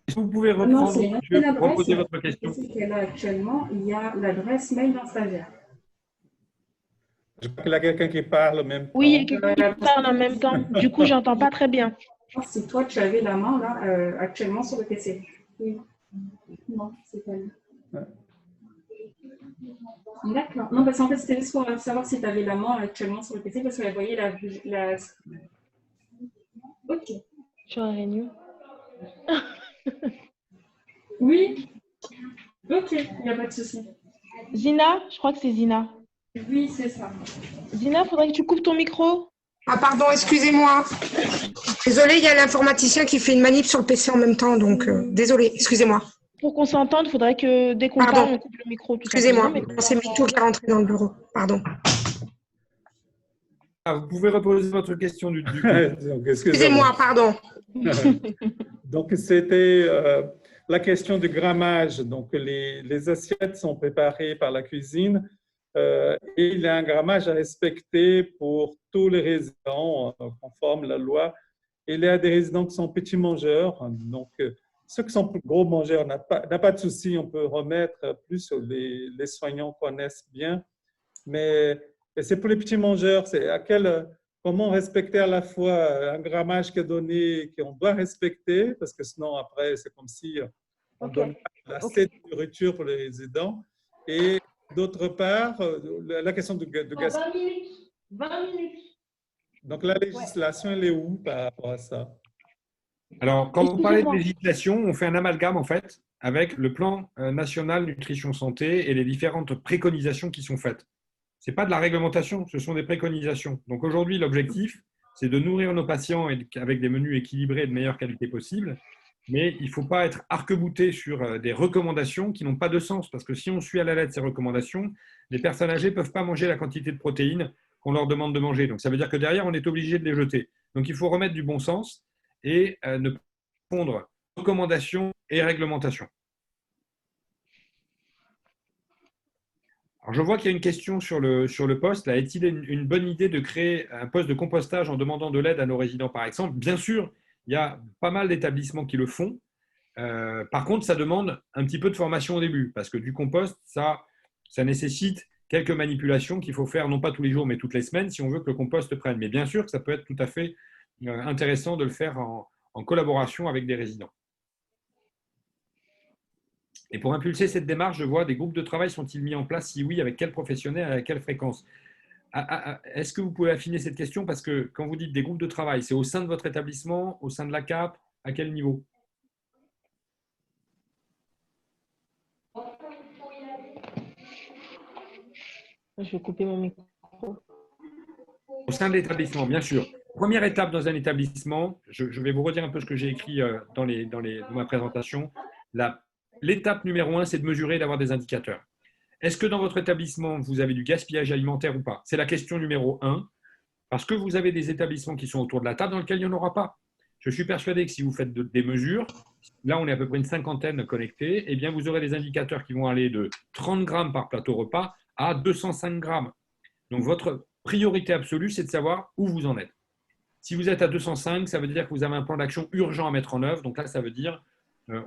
Est-ce que vous pouvez reprendre, je vais reposer votre question. Qu'elle a actuellement, il y a l'adresse mail d'un stagiaire. Je crois qu'il y a quelqu'un qui parle en même temps. Oui, il y a quelqu'un qui parle en même temps. Du coup, j'entends pas très bien. Si toi, tu avais la main là, actuellement sur le PC. Oui. Non, c'est pas lui. Ouais. D'accord. Non, parce qu'en fait, c'était juste pour savoir si tu avais la main actuellement sur le PC, parce qu'elle voyait la... Ok. Sur la réunion. Oui. Ok, il n'y a pas de souci. Zina, je crois que c'est Zina. Oui, c'est ça. Zina, il faudrait que tu coupes ton micro. Ah pardon, excusez-moi. Désolée, il y a l'informaticien qui fait une manip sur le PC en même temps, donc désolée, excusez-moi. Pour qu'on s'entende, il faudrait que dès qu'on parle, on coupe le micro. Excusez-moi, c'est Mito qui est rentré dans le bureau. Pardon. Ah, vous pouvez reposer votre question du coup. Excusez-moi, pardon. Donc, c'était la question du grammage. Donc, les assiettes sont préparées par la cuisine et il y a un grammage à respecter pour tous les résidents conforme à la loi. Il y a des résidents qui sont petits mangeurs. Donc, ceux qui sont plus gros mangeurs, n'a pas de souci, on peut remettre plus, les soignants connaissent bien. Mais c'est pour les petits mangeurs, c'est comment respecter à la fois un grammage qui est donné, qu'on doit respecter, parce que sinon, après, c'est comme si on donne assez de nourriture pour les résidents. Et d'autre part, la question du gaspillage. 20 minutes. Donc, la législation, elle est où par rapport à ça? Alors, quand on parlait de législation, on fait un amalgame, en fait, avec le plan national nutrition santé et les différentes préconisations qui sont faites. Ce n'est pas de la réglementation, ce sont des préconisations. Donc aujourd'hui, l'objectif, c'est de nourrir nos patients avec des menus équilibrés et de meilleure qualité possible. Mais il ne faut pas être arc-bouté sur des recommandations qui n'ont pas de sens. Parce que si on suit à la lettre ces recommandations, les personnes âgées ne peuvent pas manger la quantité de protéines qu'on leur demande de manger. Donc ça veut dire que derrière, on est obligé de les jeter. Donc il faut remettre du bon sens et ne pas confondre recommandations et réglementation. Alors, je vois qu'il y a une question sur le poste. Là, est-il une bonne idée de créer un poste de compostage en demandant de l'aide à nos résidents, par exemple? Bien sûr, il y a pas mal d'établissements qui le font. Par contre, ça demande un petit peu de formation au début, parce que du compost, ça nécessite quelques manipulations qu'il faut faire, non pas tous les jours, mais toutes les semaines, si on veut que le compost prenne. Mais bien sûr que ça peut être tout à fait intéressant de le faire en collaboration avec des résidents. Et pour impulser cette démarche, je vois des groupes de travail sont-ils mis en place? Si oui, avec quel professionnel, à quelle fréquence? Est-ce que vous pouvez affiner cette question? Parce que quand vous dites des groupes de travail, c'est au sein de votre établissement, au sein de la CAP, à quel niveau? Je vais couper mon micro. Au sein de l'établissement, bien sûr. Première étape dans un établissement, je vais vous redire un peu ce que j'ai écrit dans ma présentation. L'étape numéro 1, c'est de mesurer et d'avoir des indicateurs. Est-ce que dans votre établissement, vous avez du gaspillage alimentaire ou pas? C'est la question numéro 1, parce que vous avez des établissements qui sont autour de la table dans lesquels il n'y en aura pas. Je suis persuadé que si vous faites des mesures, là on est à peu près une cinquantaine connectés, eh bien vous aurez des indicateurs qui vont aller de 30 grammes par plateau repas à 205 grammes. Donc votre priorité absolue, c'est de savoir où vous en êtes. Si vous êtes à 205, ça veut dire que vous avez un plan d'action urgent à mettre en œuvre. Donc là, ça veut dire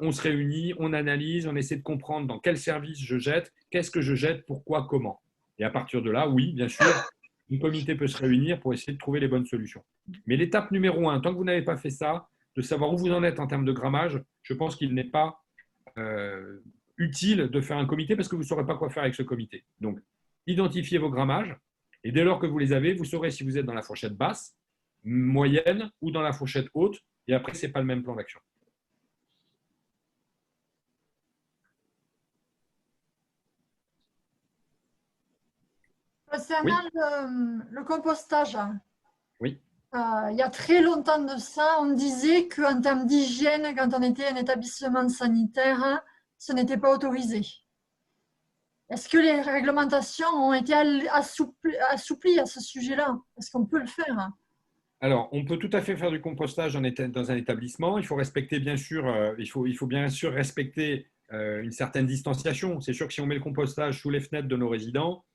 on se réunit, on analyse, on essaie de comprendre dans quel service je jette, qu'est-ce que je jette, pourquoi, comment. Et à partir de là, oui, bien sûr, une comité peut se réunir pour essayer de trouver les bonnes solutions. Mais l'étape numéro 1, tant que vous n'avez pas fait ça, de savoir où vous en êtes en termes de grammage, je pense qu'il n'est pas utile de faire un comité parce que vous ne saurez pas quoi faire avec ce comité. Donc, identifiez vos grammages et dès lors que vous les avez, vous saurez si vous êtes dans la fourchette basse, moyenne ou dans la fourchette haute. Et après, ce n'est pas le même plan d'action. Concernant le compostage, oui. Il y a très longtemps de ça, on disait qu'en termes d'hygiène, quand on était un établissement sanitaire, ce n'était pas autorisé. Est-ce que les réglementations ont été assouplies à ce sujet-là? Est-ce qu'on peut le faire? Alors, on peut tout à fait faire du compostage dans un établissement. Il faut respecter, bien sûr, il faut bien sûr respecter une certaine distanciation. C'est sûr que si on met le compostage sous les fenêtres de nos résidents,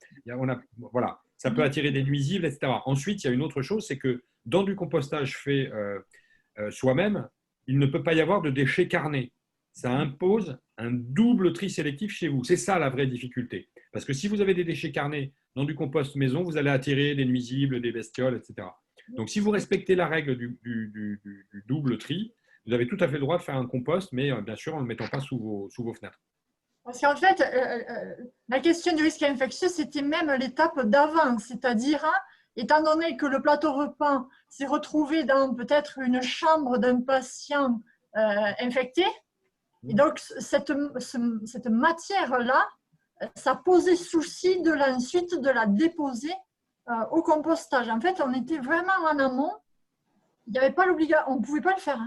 voilà, ça peut attirer des nuisibles, etc. Ensuite, il y a une autre chose, c'est que dans du compostage fait soi-même, il ne peut pas y avoir de déchets carnés. Ça impose un double tri sélectif chez vous. C'est ça la vraie difficulté. Parce que si vous avez des déchets carnés dans du compost maison, vous allez attirer des nuisibles, des bestioles, etc. Donc, si vous respectez la règle du double tri, vous avez tout à fait le droit de faire un compost, mais bien sûr en ne le mettant pas sous vos fenêtres. Parce qu'en fait, la question du risque infectieux, c'était même l'étape d'avant, c'est-à-dire, étant donné que le plateau repas s'est retrouvé dans peut-être une chambre d'un patient infecté, et donc cette matière-là, ça posait souci ensuite de la déposer au compostage. En fait, on était vraiment en amont. Il n'y avait pas l'obligation, on ne pouvait pas le faire.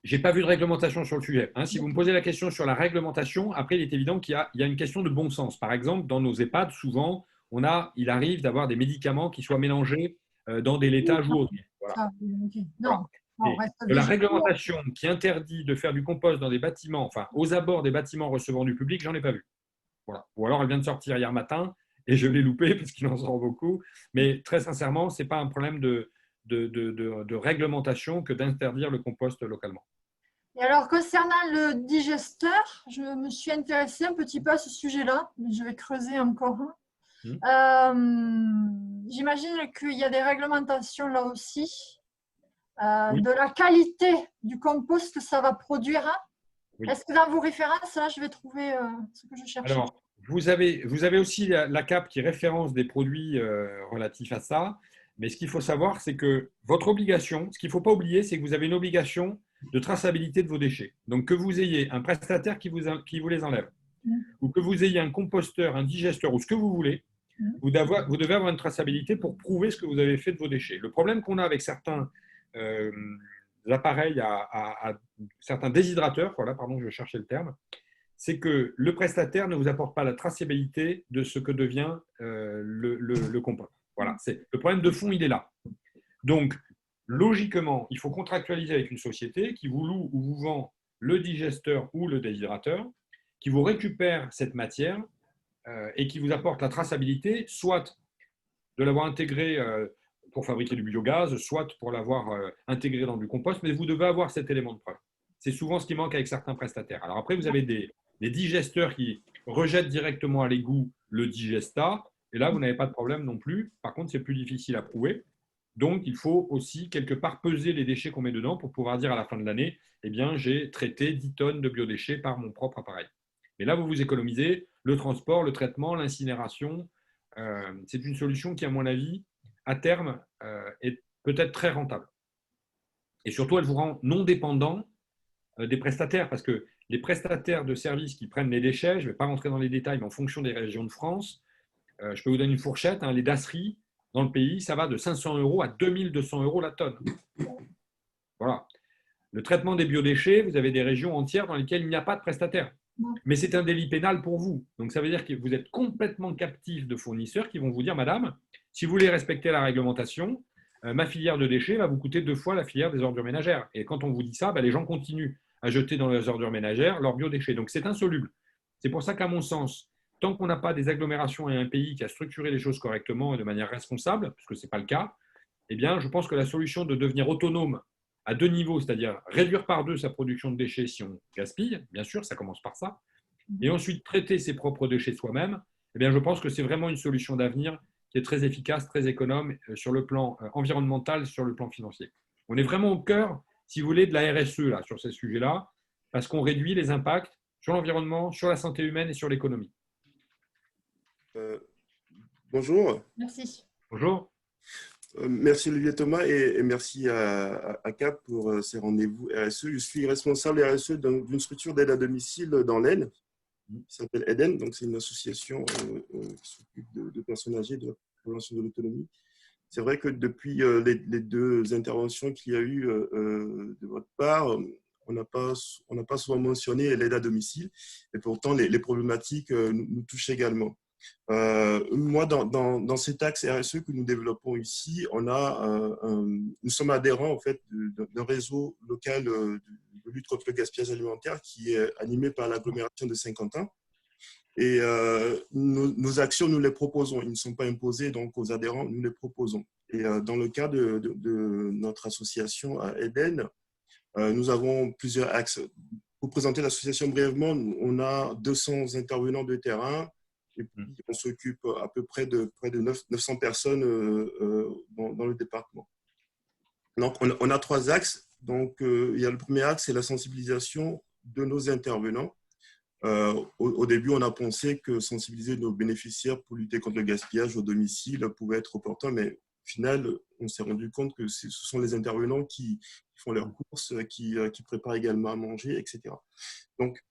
Je n'ai pas vu de réglementation sur le sujet. Si vous me posez la question sur la réglementation, après, il est évident qu'il y a une question de bon sens. Par exemple, dans nos EHPAD, souvent, il arrive d'avoir des médicaments qui soient mélangés dans des laitages ou autres. Voilà. Non. La réglementation qui interdit de faire du compost dans des bâtiments, enfin aux abords des bâtiments recevant du public, j'en ai pas vu. Voilà. Ou alors elle vient de sortir hier matin et je l'ai loupée parce qu'il en sort beaucoup. Mais très sincèrement, ce n'est pas un problème de réglementation que d'interdire le compost localement. Et alors, concernant le digesteur, je me suis intéressée un petit peu à ce sujet-là, mais je vais creuser encore. J'imagine qu'il y a des réglementations là aussi. Oui. De la qualité du compost que ça va produire. Oui. Est-ce que dans vos références, là, je vais trouver ce que je cherche? Alors, vous avez aussi la CAP qui référence des produits relatifs à ça. Mais ce qu'il faut savoir, c'est que votre obligation, ce qu'il ne faut pas oublier, c'est que vous avez une obligation de traçabilité de vos déchets. Donc, que vous ayez un prestataire qui vous les enlève, ou que vous ayez un composteur, un digesteur, ou ce que vous voulez, vous devez avoir une traçabilité pour prouver ce que vous avez fait de vos déchets. Le problème qu'on a avec certains appareils, certains déshydrateurs, voilà, pardon, je cherchais le terme, c'est que le prestataire ne vous apporte pas la traçabilité de ce que devient le compost. Voilà, le problème de fond, il est là. Donc, logiquement, il faut contractualiser avec une société qui vous loue ou vous vend le digesteur ou le déshydrateur, qui vous récupère cette matière et qui vous apporte la traçabilité, soit de l'avoir intégré pour fabriquer du biogaz, soit pour l'avoir intégré dans du compost, mais vous devez avoir cet élément de preuve. C'est souvent ce qui manque avec certains prestataires. Alors après, vous avez des digesteurs qui rejettent directement à l'égout le digestat. Et là, vous n'avez pas de problème non plus. Par contre, c'est plus difficile à prouver. Donc, il faut aussi quelque part peser les déchets qu'on met dedans pour pouvoir dire à la fin de l'année, eh bien, j'ai traité 10 tonnes de biodéchets par mon propre appareil. Mais là, vous vous économisez le transport, le traitement, l'incinération. C'est une solution qui, à mon avis, à terme, est peut-être très rentable. Et surtout, elle vous rend non dépendant des prestataires, parce que les prestataires de services qui prennent les déchets, je ne vais pas rentrer dans les détails, mais en fonction des régions de France, je peux vous donner une fourchette, hein, les dasseries dans le pays, ça va de 500 € à 2200 € la tonne. Voilà. Le traitement des biodéchets, vous avez des régions entières dans lesquelles il n'y a pas de prestataire. Mais c'est un délit pénal pour vous. Donc ça veut dire que vous êtes complètement captif de fournisseurs qui vont vous dire, madame, si vous voulez respecter la réglementation, ma filière de déchets va vous coûter 2 fois la filière des ordures ménagères. Et quand on vous dit ça, les gens continuent à jeter dans leurs ordures ménagères leurs biodéchets. Donc c'est insoluble. C'est pour ça qu'à mon sens, tant qu'on n'a pas des agglomérations et un pays qui a structuré les choses correctement et de manière responsable, puisque ce n'est pas le cas, eh bien, je pense que la solution de devenir autonome à 2 niveaux, c'est-à-dire réduire par 2 sa production de déchets si on gaspille, bien sûr, ça commence par ça, et ensuite traiter ses propres déchets soi-même, eh bien, je pense que c'est vraiment une solution d'avenir qui est très efficace, très économe sur le plan environnemental, sur le plan financier. On est vraiment au cœur, si vous voulez, de la RSE là, sur ces sujets-là, parce qu'on réduit les impacts sur l'environnement, sur la santé humaine et sur l'économie. Bonjour. Merci. Bonjour. Merci Olivier Thomas et merci à CAP pour ces rendez-vous RSE. Je suis responsable RSE d'une structure d'aide à domicile dans l'Aisne qui s'appelle EDEN. Donc, c'est une association qui s'occupe de personnes âgées, de la prévention de l'autonomie. C'est vrai que depuis les 2 interventions qu'il y a eu de votre part, on n'a pas souvent mentionné l'aide à domicile et pourtant les problématiques nous touchent également. Moi, dans cet axe RSE que nous développons ici, nous sommes adhérents en fait d'un réseau local de lutte contre le gaspillage alimentaire qui est animé par l'agglomération de Saint-Quentin. Et nos actions, nous les proposons. Ils ne sont pas imposés donc aux adhérents, nous les proposons. Et dans le cas de notre association à Eden, nous avons plusieurs axes. Pour présenter l'association brièvement, on a 200 intervenants de terrain. Et puis, on s'occupe à peu près de près de 900 personnes dans le département. Donc, on a 3 axes. Donc, il y a le premier axe, c'est la sensibilisation de nos intervenants. Au début, on a pensé que sensibiliser nos bénéficiaires pour lutter contre le gaspillage au domicile pouvait être opportun, mais au final, on s'est rendu compte que ce sont les intervenants qui font leurs courses, qui préparent également à manger, etc. Donc,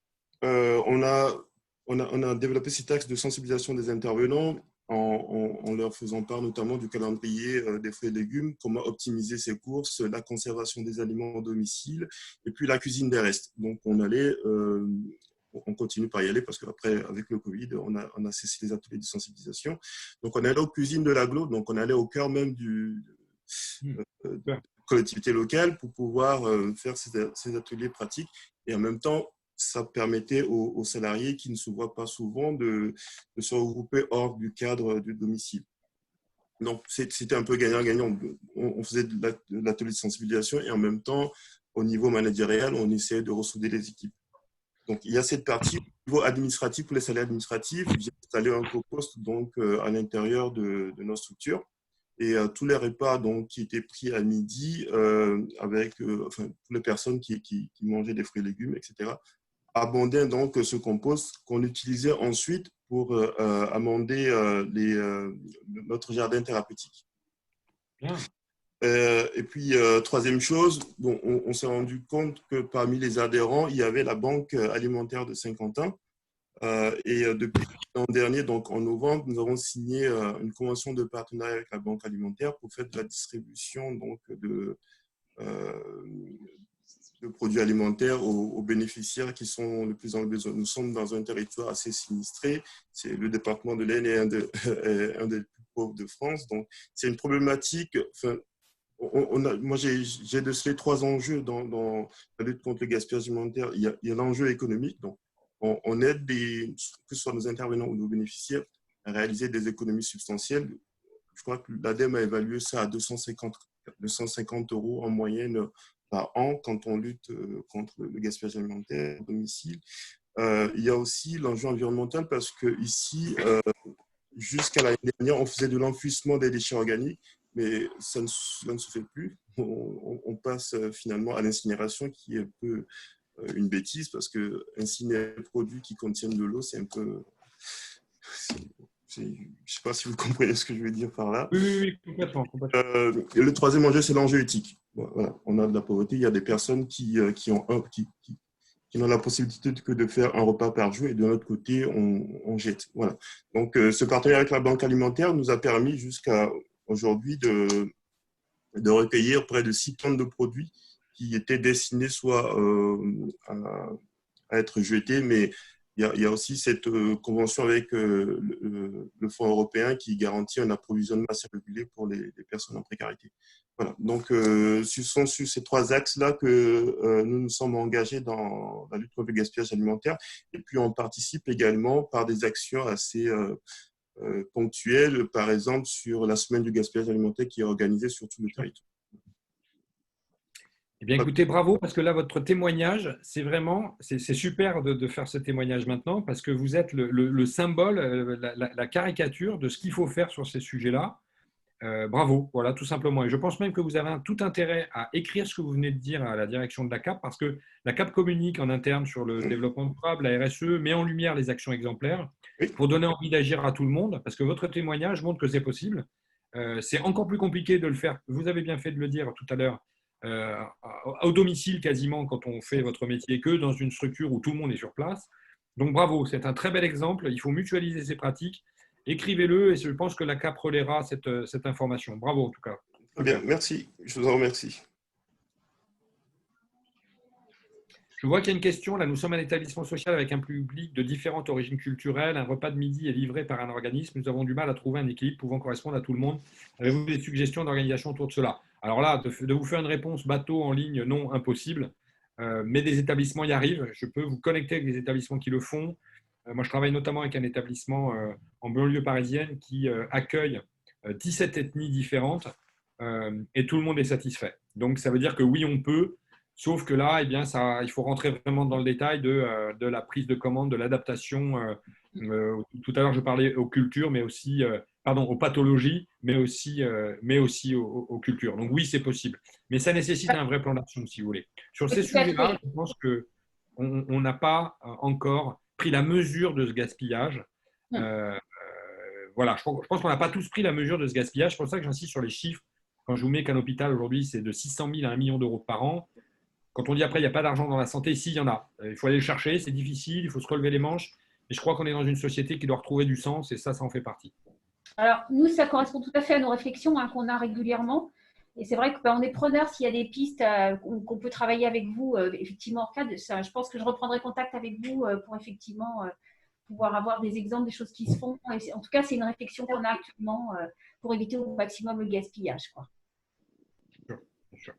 on a développé cet axe de sensibilisation des intervenants en leur faisant part notamment du calendrier des fruits et légumes, comment optimiser ses courses, la conservation des aliments au domicile et puis la cuisine des restes. Donc, on continue par y aller parce qu'après, avec le Covid, on a cessé les ateliers de sensibilisation. Donc, on est allé aux cuisines de l'agglo, donc on est allé au cœur même de la collectivité locale pour pouvoir faire ces ateliers pratiques et en même temps, ça permettait aux salariés qui ne se voient pas souvent de se regrouper hors du cadre du domicile. Donc, c'était un peu gagnant-gagnant. On faisait de l'atelier de sensibilisation et en même temps, au niveau managérial, on essayait de ressouder les équipes. Donc, il y a cette partie au niveau administratif, pour les salariés administratifs, j'ai installé un co-poste donc, à l'intérieur de nos structures. Et tous les repas donc, qui étaient pris à midi avec toutes les personnes qui mangeaient des fruits et légumes, etc., abondaient donc ce compost qu'on utilisait ensuite pour amender notre jardin thérapeutique. Bien. Et puis, troisième chose, bon, on s'est rendu compte que parmi les adhérents, il y avait la Banque alimentaire de Saint-Quentin. Et depuis l'an dernier, donc en novembre, nous avons signé une convention de partenariat avec la Banque alimentaire pour faire de la distribution donc, de produits alimentaires aux bénéficiaires qui sont le plus dans le besoin. Nous sommes dans un territoire assez sinistré. C'est le département de l'Aisne est un des plus pauvres de France. Donc, c'est une problématique. Moi, j'ai décelé 3 enjeux dans la lutte contre le gaspillage alimentaire. Il y a l'enjeu économique. Donc, on aide que ce soit nos intervenants ou nos bénéficiaires à réaliser des économies substantielles. Je crois que l'ADEME a évalué ça à 250 € en moyenne par an quand on lutte contre le gaspillage alimentaire au domicile. Il y a aussi l'enjeu environnemental parce que ici, jusqu'à l'année dernière, on faisait de l'enfouissement des déchets organiques, mais cela ne se fait plus. On passe finalement à l'incinération, qui est un peu une bêtise, parce que incinérer des produits qui contiennent de l'eau, c'est un peu… Je ne sais pas si vous comprenez ce que je veux dire par là. Oui, complètement. Et le troisième enjeu, c'est l'enjeu éthique. Voilà. On a de la pauvreté, il y a des personnes qui n'ont la possibilité que de faire un repas par jour, et de l'autre côté, on jette. Voilà. Donc, ce partenariat avec la Banque alimentaire nous a permis jusqu'à aujourd'hui de recueillir près de 6 tonnes de produits qui étaient destinés soit à être jetés, mais il y a aussi cette convention avec le Fonds européen qui garantit un approvisionnement assez régulier pour les personnes en précarité. Voilà. Donc, ce sont sur ces 3 axes-là que nous nous sommes engagés dans la lutte contre le gaspillage alimentaire. Et puis, on participe également par des actions assez ponctuelles, par exemple sur la semaine du gaspillage alimentaire qui est organisée sur tout le territoire. Eh bien, écoutez, bravo, parce que là, votre témoignage, c'est super de faire ce témoignage maintenant, parce que vous êtes le symbole, la caricature de ce qu'il faut faire sur ces sujets-là. Bravo, voilà, tout simplement. Et je pense même que vous avez tout intérêt à écrire ce que vous venez de dire à la direction de la CAP, parce que la CAP communique en interne sur le développement durable, la RSE, met en lumière les actions exemplaires pour donner envie d'agir à tout le monde, parce que votre témoignage montre que c'est possible. C'est encore plus compliqué de le faire, vous avez bien fait de le dire tout à l'heure, au domicile quasiment quand on fait votre métier, que dans une structure où tout le monde est sur place. Donc bravo, c'est un très bel exemple. Il faut mutualiser ces pratiques. Écrivez-le et je pense que la CAP relaiera cette information. Bravo en tout cas. Très bien, merci. Je vous en remercie. Je vois qu'il y a une question. Là, nous sommes un établissement social avec un public de différentes origines culturelles. Un repas de midi est livré par un organisme. Nous avons du mal à trouver un équilibre pouvant correspondre à tout le monde. Avez-vous des suggestions d'organisation autour de cela? Alors là, de vous faire une réponse bateau en ligne, non, impossible. Mais des établissements y arrivent. Je peux vous connecter avec des établissements qui le font. Moi, je travaille notamment avec un établissement en banlieue parisienne qui accueille 17 ethnies différentes et tout le monde est satisfait. Donc, ça veut dire que oui, on peut, sauf que là, eh bien, il faut rentrer vraiment dans le détail de la prise de commande, de l'adaptation. Tout à l'heure, je parlais aux cultures, mais aussi, aux pathologies, mais aussi aux cultures. Donc oui, c'est possible. Mais ça nécessite un vrai plan d'action, si vous voulez. Sur ces sujets-là, je pense qu'on n'a pas encore pris la mesure de ce gaspillage. Voilà, je pense qu'on n'a pas tous pris la mesure de ce gaspillage. C'est pour ça que j'insiste sur les chiffres. Quand je vous mets qu'un hôpital aujourd'hui, c'est de 600 000 à 1 million d'euros par an. Quand on dit après, il n'y a pas d'argent dans la santé, ici, il y en a. Il faut aller le chercher, c'est difficile, il faut se relever les manches. Et je crois qu'on est dans une société qui doit retrouver du sens et ça en fait partie. Alors, nous, ça correspond tout à fait à nos réflexions qu'on a régulièrement. Et c'est vrai qu'on est preneur s'il y a des pistes qu'on peut travailler avec vous, effectivement, en cas de ça. Je pense que je reprendrai contact avec vous pour effectivement pouvoir avoir des exemples des choses qui se font. Et en tout cas, c'est une réflexion qu'on a actuellement pour éviter au maximum le gaspillage, quoi. Bien sûr.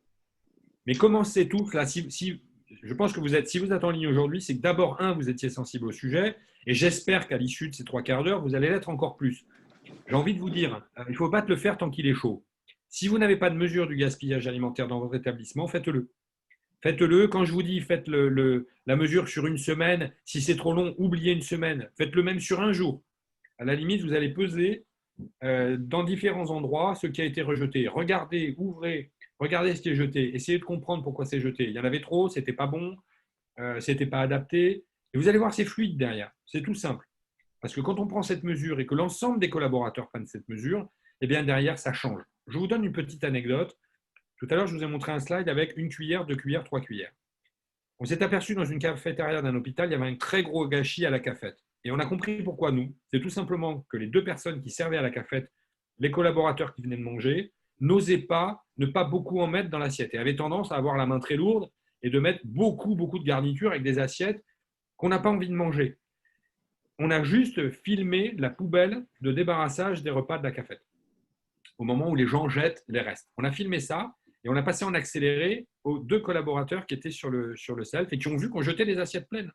Mais commencez tous là. Je pense que si vous êtes en ligne aujourd'hui, c'est que d'abord, vous étiez sensible au sujet. Et j'espère qu'à l'issue de ces 3 quarts d'heure, vous allez l'être encore plus. J'ai envie de vous dire, il ne faut pas le faire tant qu'il est chaud. Si vous n'avez pas de mesure du gaspillage alimentaire dans votre établissement, faites-le. Faites-le. Quand je vous dis faites la mesure sur une semaine, si c'est trop long, oubliez une semaine. Faites-le même sur un jour. À la limite, vous allez peser dans différents endroits ce qui a été rejeté. Regardez, ouvrez, regardez ce qui est jeté. Essayez de comprendre pourquoi c'est jeté. Il y en avait trop, ce n'était pas bon, ce n'était pas adapté. Et vous allez voir, c'est fluide derrière. C'est tout simple. Parce que quand on prend cette mesure et que l'ensemble des collaborateurs prennent cette mesure, eh bien derrière, ça change. Je vous donne une petite anecdote. Tout à l'heure, je vous ai montré un slide avec 1 cuillère, 2 cuillères, 3 cuillères. On s'est aperçu dans une cafétéria d'un hôpital, il y avait un très gros gâchis à la cafette. Et on a compris pourquoi nous. C'est tout simplement que les 2 personnes qui servaient à la cafette, les collaborateurs qui venaient de manger, n'osaient ne pas beaucoup en mettre dans l'assiette et avaient tendance à avoir la main très lourde et de mettre beaucoup de garnitures avec des assiettes qu'on n'a pas envie de manger. On a juste filmé la poubelle de débarrassage des repas de la cafette au moment où les gens jettent les restes. On a filmé ça et on a passé en accéléré aux 2 collaborateurs qui étaient sur le self et qui ont vu qu'on jetait des assiettes pleines.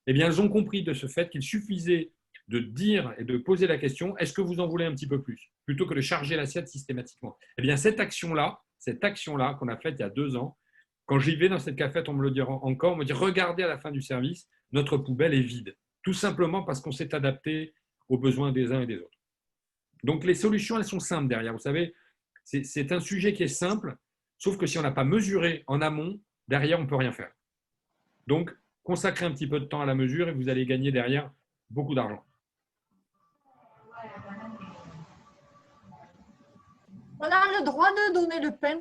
Eh bien, elles ont compris de ce fait qu'il suffisait de dire et de poser la question « Est-ce que vous en voulez un petit peu plus ?» plutôt que de charger l'assiette systématiquement. Eh bien, cette action-là qu'on a faite il y a 2 ans, quand j'y vais dans cette cafette, on me le dira encore, on me dit « Regardez à la fin du service, notre poubelle est vide, tout simplement parce qu'on s'est adapté aux besoins des uns et des autres. Donc les solutions, elles sont simples derrière. Vous savez, c'est un sujet qui est simple, sauf que si on n'a pas mesuré en amont, derrière, on ne peut rien faire. Donc, consacrez un petit peu de temps à la mesure et vous allez gagner derrière beaucoup d'argent. On a le droit de donner le pain?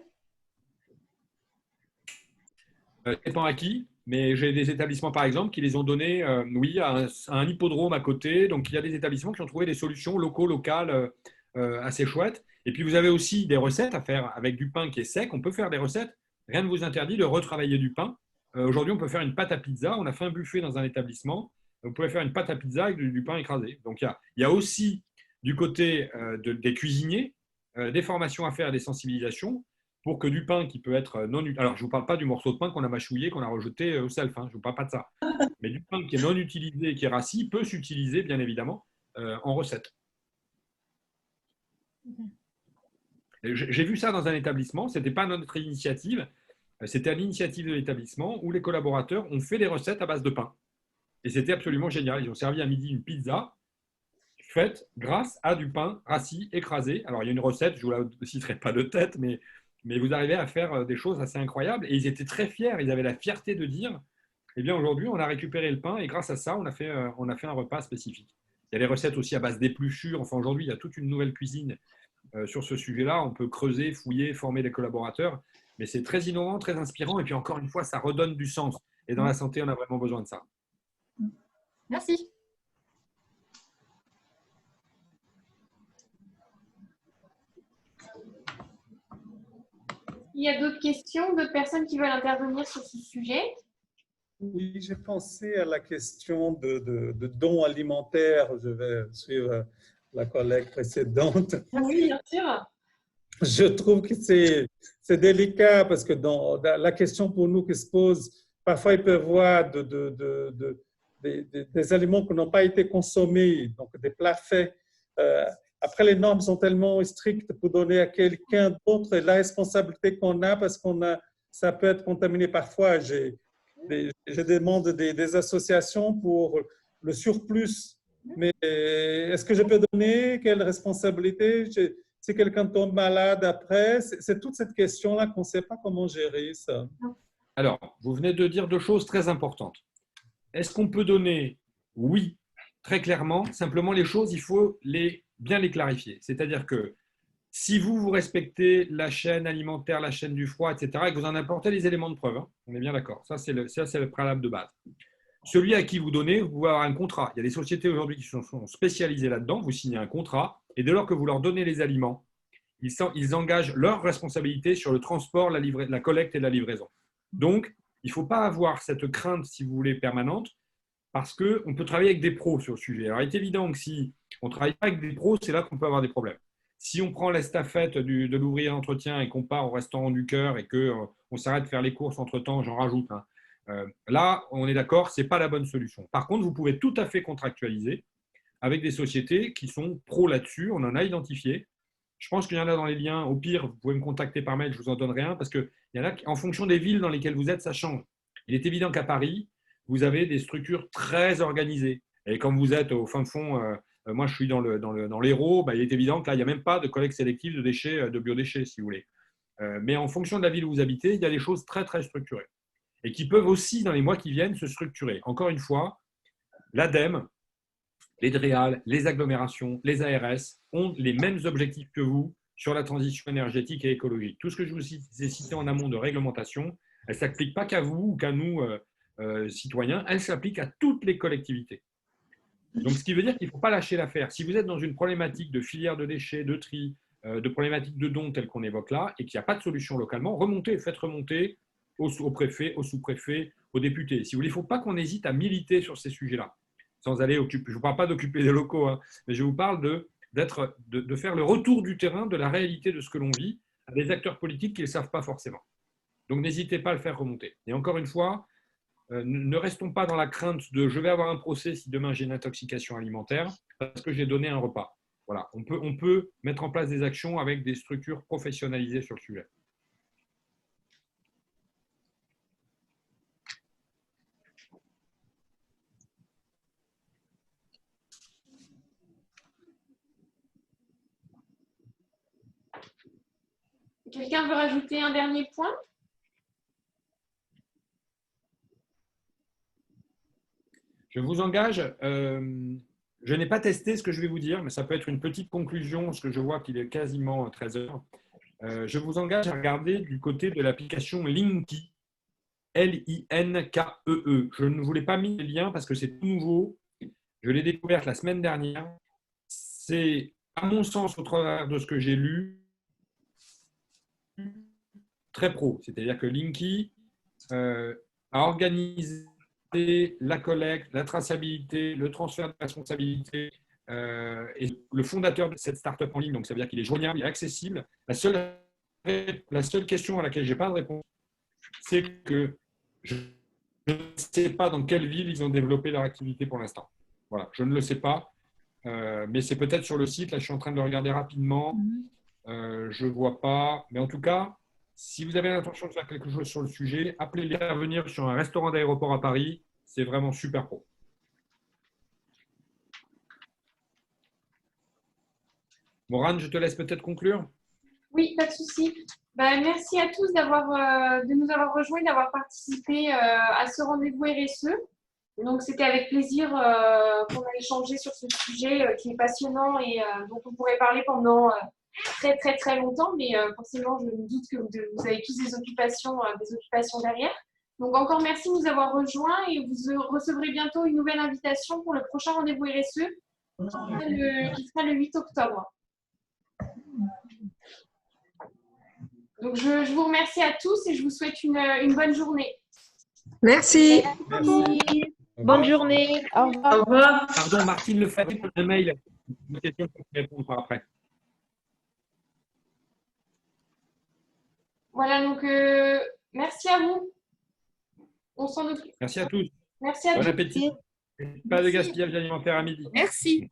Ça dépend à qui, mais j'ai des établissements, par exemple, qui les ont donnés oui, à un hippodrome à côté. Donc, il y a des établissements qui ont trouvé des solutions locales assez chouettes. Et puis, vous avez aussi des recettes à faire avec du pain qui est sec. On peut faire des recettes. Rien ne vous interdit de retravailler du pain. Aujourd'hui, on peut faire une pâte à pizza. On a fait un buffet dans un établissement. Vous pouvez faire une pâte à pizza avec du pain écrasé. Donc, il y a aussi du côté des cuisiniers des formations à faire, des sensibilisations pour que du pain qui peut être non utilisé. Alors, je ne vous parle pas du morceau de pain qu'on a mâchouillé, qu'on a rejeté au self. Je ne vous parle pas de ça. Mais du pain qui est non utilisé et qui est rassis peut s'utiliser, bien évidemment, en recette. J'ai vu ça dans un établissement. Ce n'était pas notre initiative. C'était à l'initiative de l'établissement où les collaborateurs ont fait des recettes à base de pain. Et c'était absolument génial. Ils ont servi à midi une pizza faite grâce à du pain rassis, écrasé. Alors, il y a une recette, je ne vous la citerai pas de tête, mais vous arrivez à faire des choses assez incroyables. Et ils étaient très fiers. Ils avaient la fierté de dire, eh bien, aujourd'hui, on a récupéré le pain et grâce à ça, on a fait un repas spécifique. Il y a des recettes aussi à base d'épluchures. Enfin, aujourd'hui, il y a toute une nouvelle cuisine sur ce sujet-là. On peut creuser, fouiller, former les collaborateurs. Mais c'est très innovant, très inspirant. Et puis, encore une fois, ça redonne du sens. Et dans la santé, on a vraiment besoin de ça. Merci. Il y a d'autres questions, d'autres personnes qui veulent intervenir sur ce sujet? Oui, j'ai pensé à la question de dons alimentaires. Je vais suivre la collègue précédente. Oui, bien sûr. Je trouve que c'est délicat parce que dans la question pour nous qui se pose, parfois il peut y avoir des aliments qui n'ont pas été consommés, donc des plats faits. Après, les normes sont tellement strictes pour donner à quelqu'un d'autre et la responsabilité qu'on a parce ça peut être contaminé parfois. Je demande des associations pour le surplus. Mais est-ce que je peux donner? Quelle responsabilité? Si quelqu'un tombe malade après, c'est toute cette question-là qu'on ne sait pas comment gérer ça. Alors, vous venez de dire deux choses très importantes. Est-ce qu'on peut donner? Oui, très clairement. Simplement, les choses, il faut bien les clarifier. C'est-à-dire que si vous respectez la chaîne alimentaire, la chaîne du froid, etc., et que vous en apportez les éléments de preuve, on est bien d'accord. Ça, c'est le préalable de base. Celui à qui vous donnez, vous pouvez avoir un contrat. Il y a des sociétés aujourd'hui qui sont spécialisées là-dedans. Vous signez un contrat et dès lors que vous leur donnez les aliments, ils engagent leur responsabilité sur le transport, la collecte et la livraison. Donc, il ne faut pas avoir cette crainte, si vous voulez, permanente, parce qu'on peut travailler avec des pros sur le sujet. Alors, il est évident que si on ne travaille pas avec des pros, c'est là qu'on peut avoir des problèmes. Si on prend l'estafette de l'ouvrier d'entretien et qu'on part au restaurant du cœur et qu'on s'arrête de faire les courses entre-temps, j'en rajoute, là, on est d'accord, ce n'est pas la bonne solution. Par contre, vous pouvez tout à fait contractualiser avec des sociétés qui sont pros là-dessus. On en a identifié. Je pense qu'il y en a dans les liens. Au pire, vous pouvez me contacter par mail, je vous en donnerai un, parce qu'il y en a en fonction des villes dans lesquelles vous êtes, ça change. Il est évident qu'à Paris, vous avez des structures très organisées. Et comme vous êtes au fin de fond, moi je suis dans l'Hérault, il est évident que là, il n'y a même pas de collecte sélective de déchets, de biodéchets, si vous voulez. Mais en fonction de la ville où vous habitez, il y a des choses très, très structurées. Et qui peuvent aussi, dans les mois qui viennent, se structurer. Encore une fois, l'ADEME, les DREAL, les agglomérations, les ARS ont les mêmes objectifs que vous sur la transition énergétique et écologique. Tout ce que je vous ai cité en amont de réglementation, elle ne s'applique pas qu'à vous ou qu'à nous, citoyens, elle s'applique à toutes les collectivités. Donc, ce qui veut dire qu'il ne faut pas lâcher l'affaire. Si vous êtes dans une problématique de filière de déchets, de tri, de problématique de dons telle qu'on évoque là, et qu'il n'y a pas de solution localement, faites remonter au préfet, au sous-préfet, aux députés. Si vous voulez, il ne faut pas qu'on hésite à militer sur ces sujets-là. Sans aller occuper, je ne vous parle pas d'occuper des locaux, mais je vous parle de faire le retour du terrain de la réalité de ce que l'on vit à des acteurs politiques qui ne le savent pas forcément. Donc, n'hésitez pas à le faire remonter. Et encore une fois, ne restons pas dans la crainte de « je vais avoir un procès si demain j'ai une intoxication alimentaire parce que j'ai donné un repas ». Voilà, on peut mettre en place des actions avec des structures professionnalisées sur le sujet. Quelqu'un veut rajouter un dernier point? Je vous engage, je n'ai pas testé ce que je vais vous dire, mais ça peut être une petite conclusion, parce que je vois qu'il est quasiment 13 heures. Je vous engage à regarder du côté de l'application Linky, L-I-N-K-E-E. Je ne vous l'ai pas mis le lien parce que c'est tout nouveau. Je l'ai découverte la semaine dernière. C'est, à mon sens, au travers de ce que j'ai lu, très pro. C'est-à-dire que Linky a organisé la collecte, la traçabilité, le transfert de responsabilité et le fondateur de cette start-up en ligne, donc ça veut dire qu'il est joignable, il est accessible. La seule question à laquelle je n'ai pas de réponse, c'est que je ne sais pas dans quelle ville ils ont développé leur activité pour l'instant. Voilà, je ne le sais pas, mais c'est peut-être sur le site. Là, je suis en train de le regarder rapidement. Je ne vois pas, mais en tout cas, si vous avez l'intention de faire quelque chose sur le sujet, appelez-les à venir sur un restaurant d'aéroport à Paris. C'est vraiment super pro. Morane, je te laisse peut-être conclure. Oui, pas de souci. Merci à tous de nous avoir rejoints, d'avoir participé à ce rendez-vous RSE. Donc, c'était avec plaisir qu'on a échangé sur ce sujet qui est passionnant et dont on pourrait parler pendant très, très, très longtemps. Mais forcément, je me doute que vous avez tous des occupations derrière. Donc, encore merci de nous avoir rejoints et vous recevrez bientôt une nouvelle invitation pour le prochain rendez-vous RSE qui sera le 8 octobre. Donc, je vous remercie à tous et je vous souhaite une bonne journée. Merci. Merci. Bonne journée. Au revoir. Au revoir. Pardon, Martine Le Fay, un mail. Une question pour répondre après. Voilà, donc merci à vous. On s'en occupe. Merci à tous. Merci à tous. Bon appétit. Pas de gaspillage alimentaire à midi. Merci.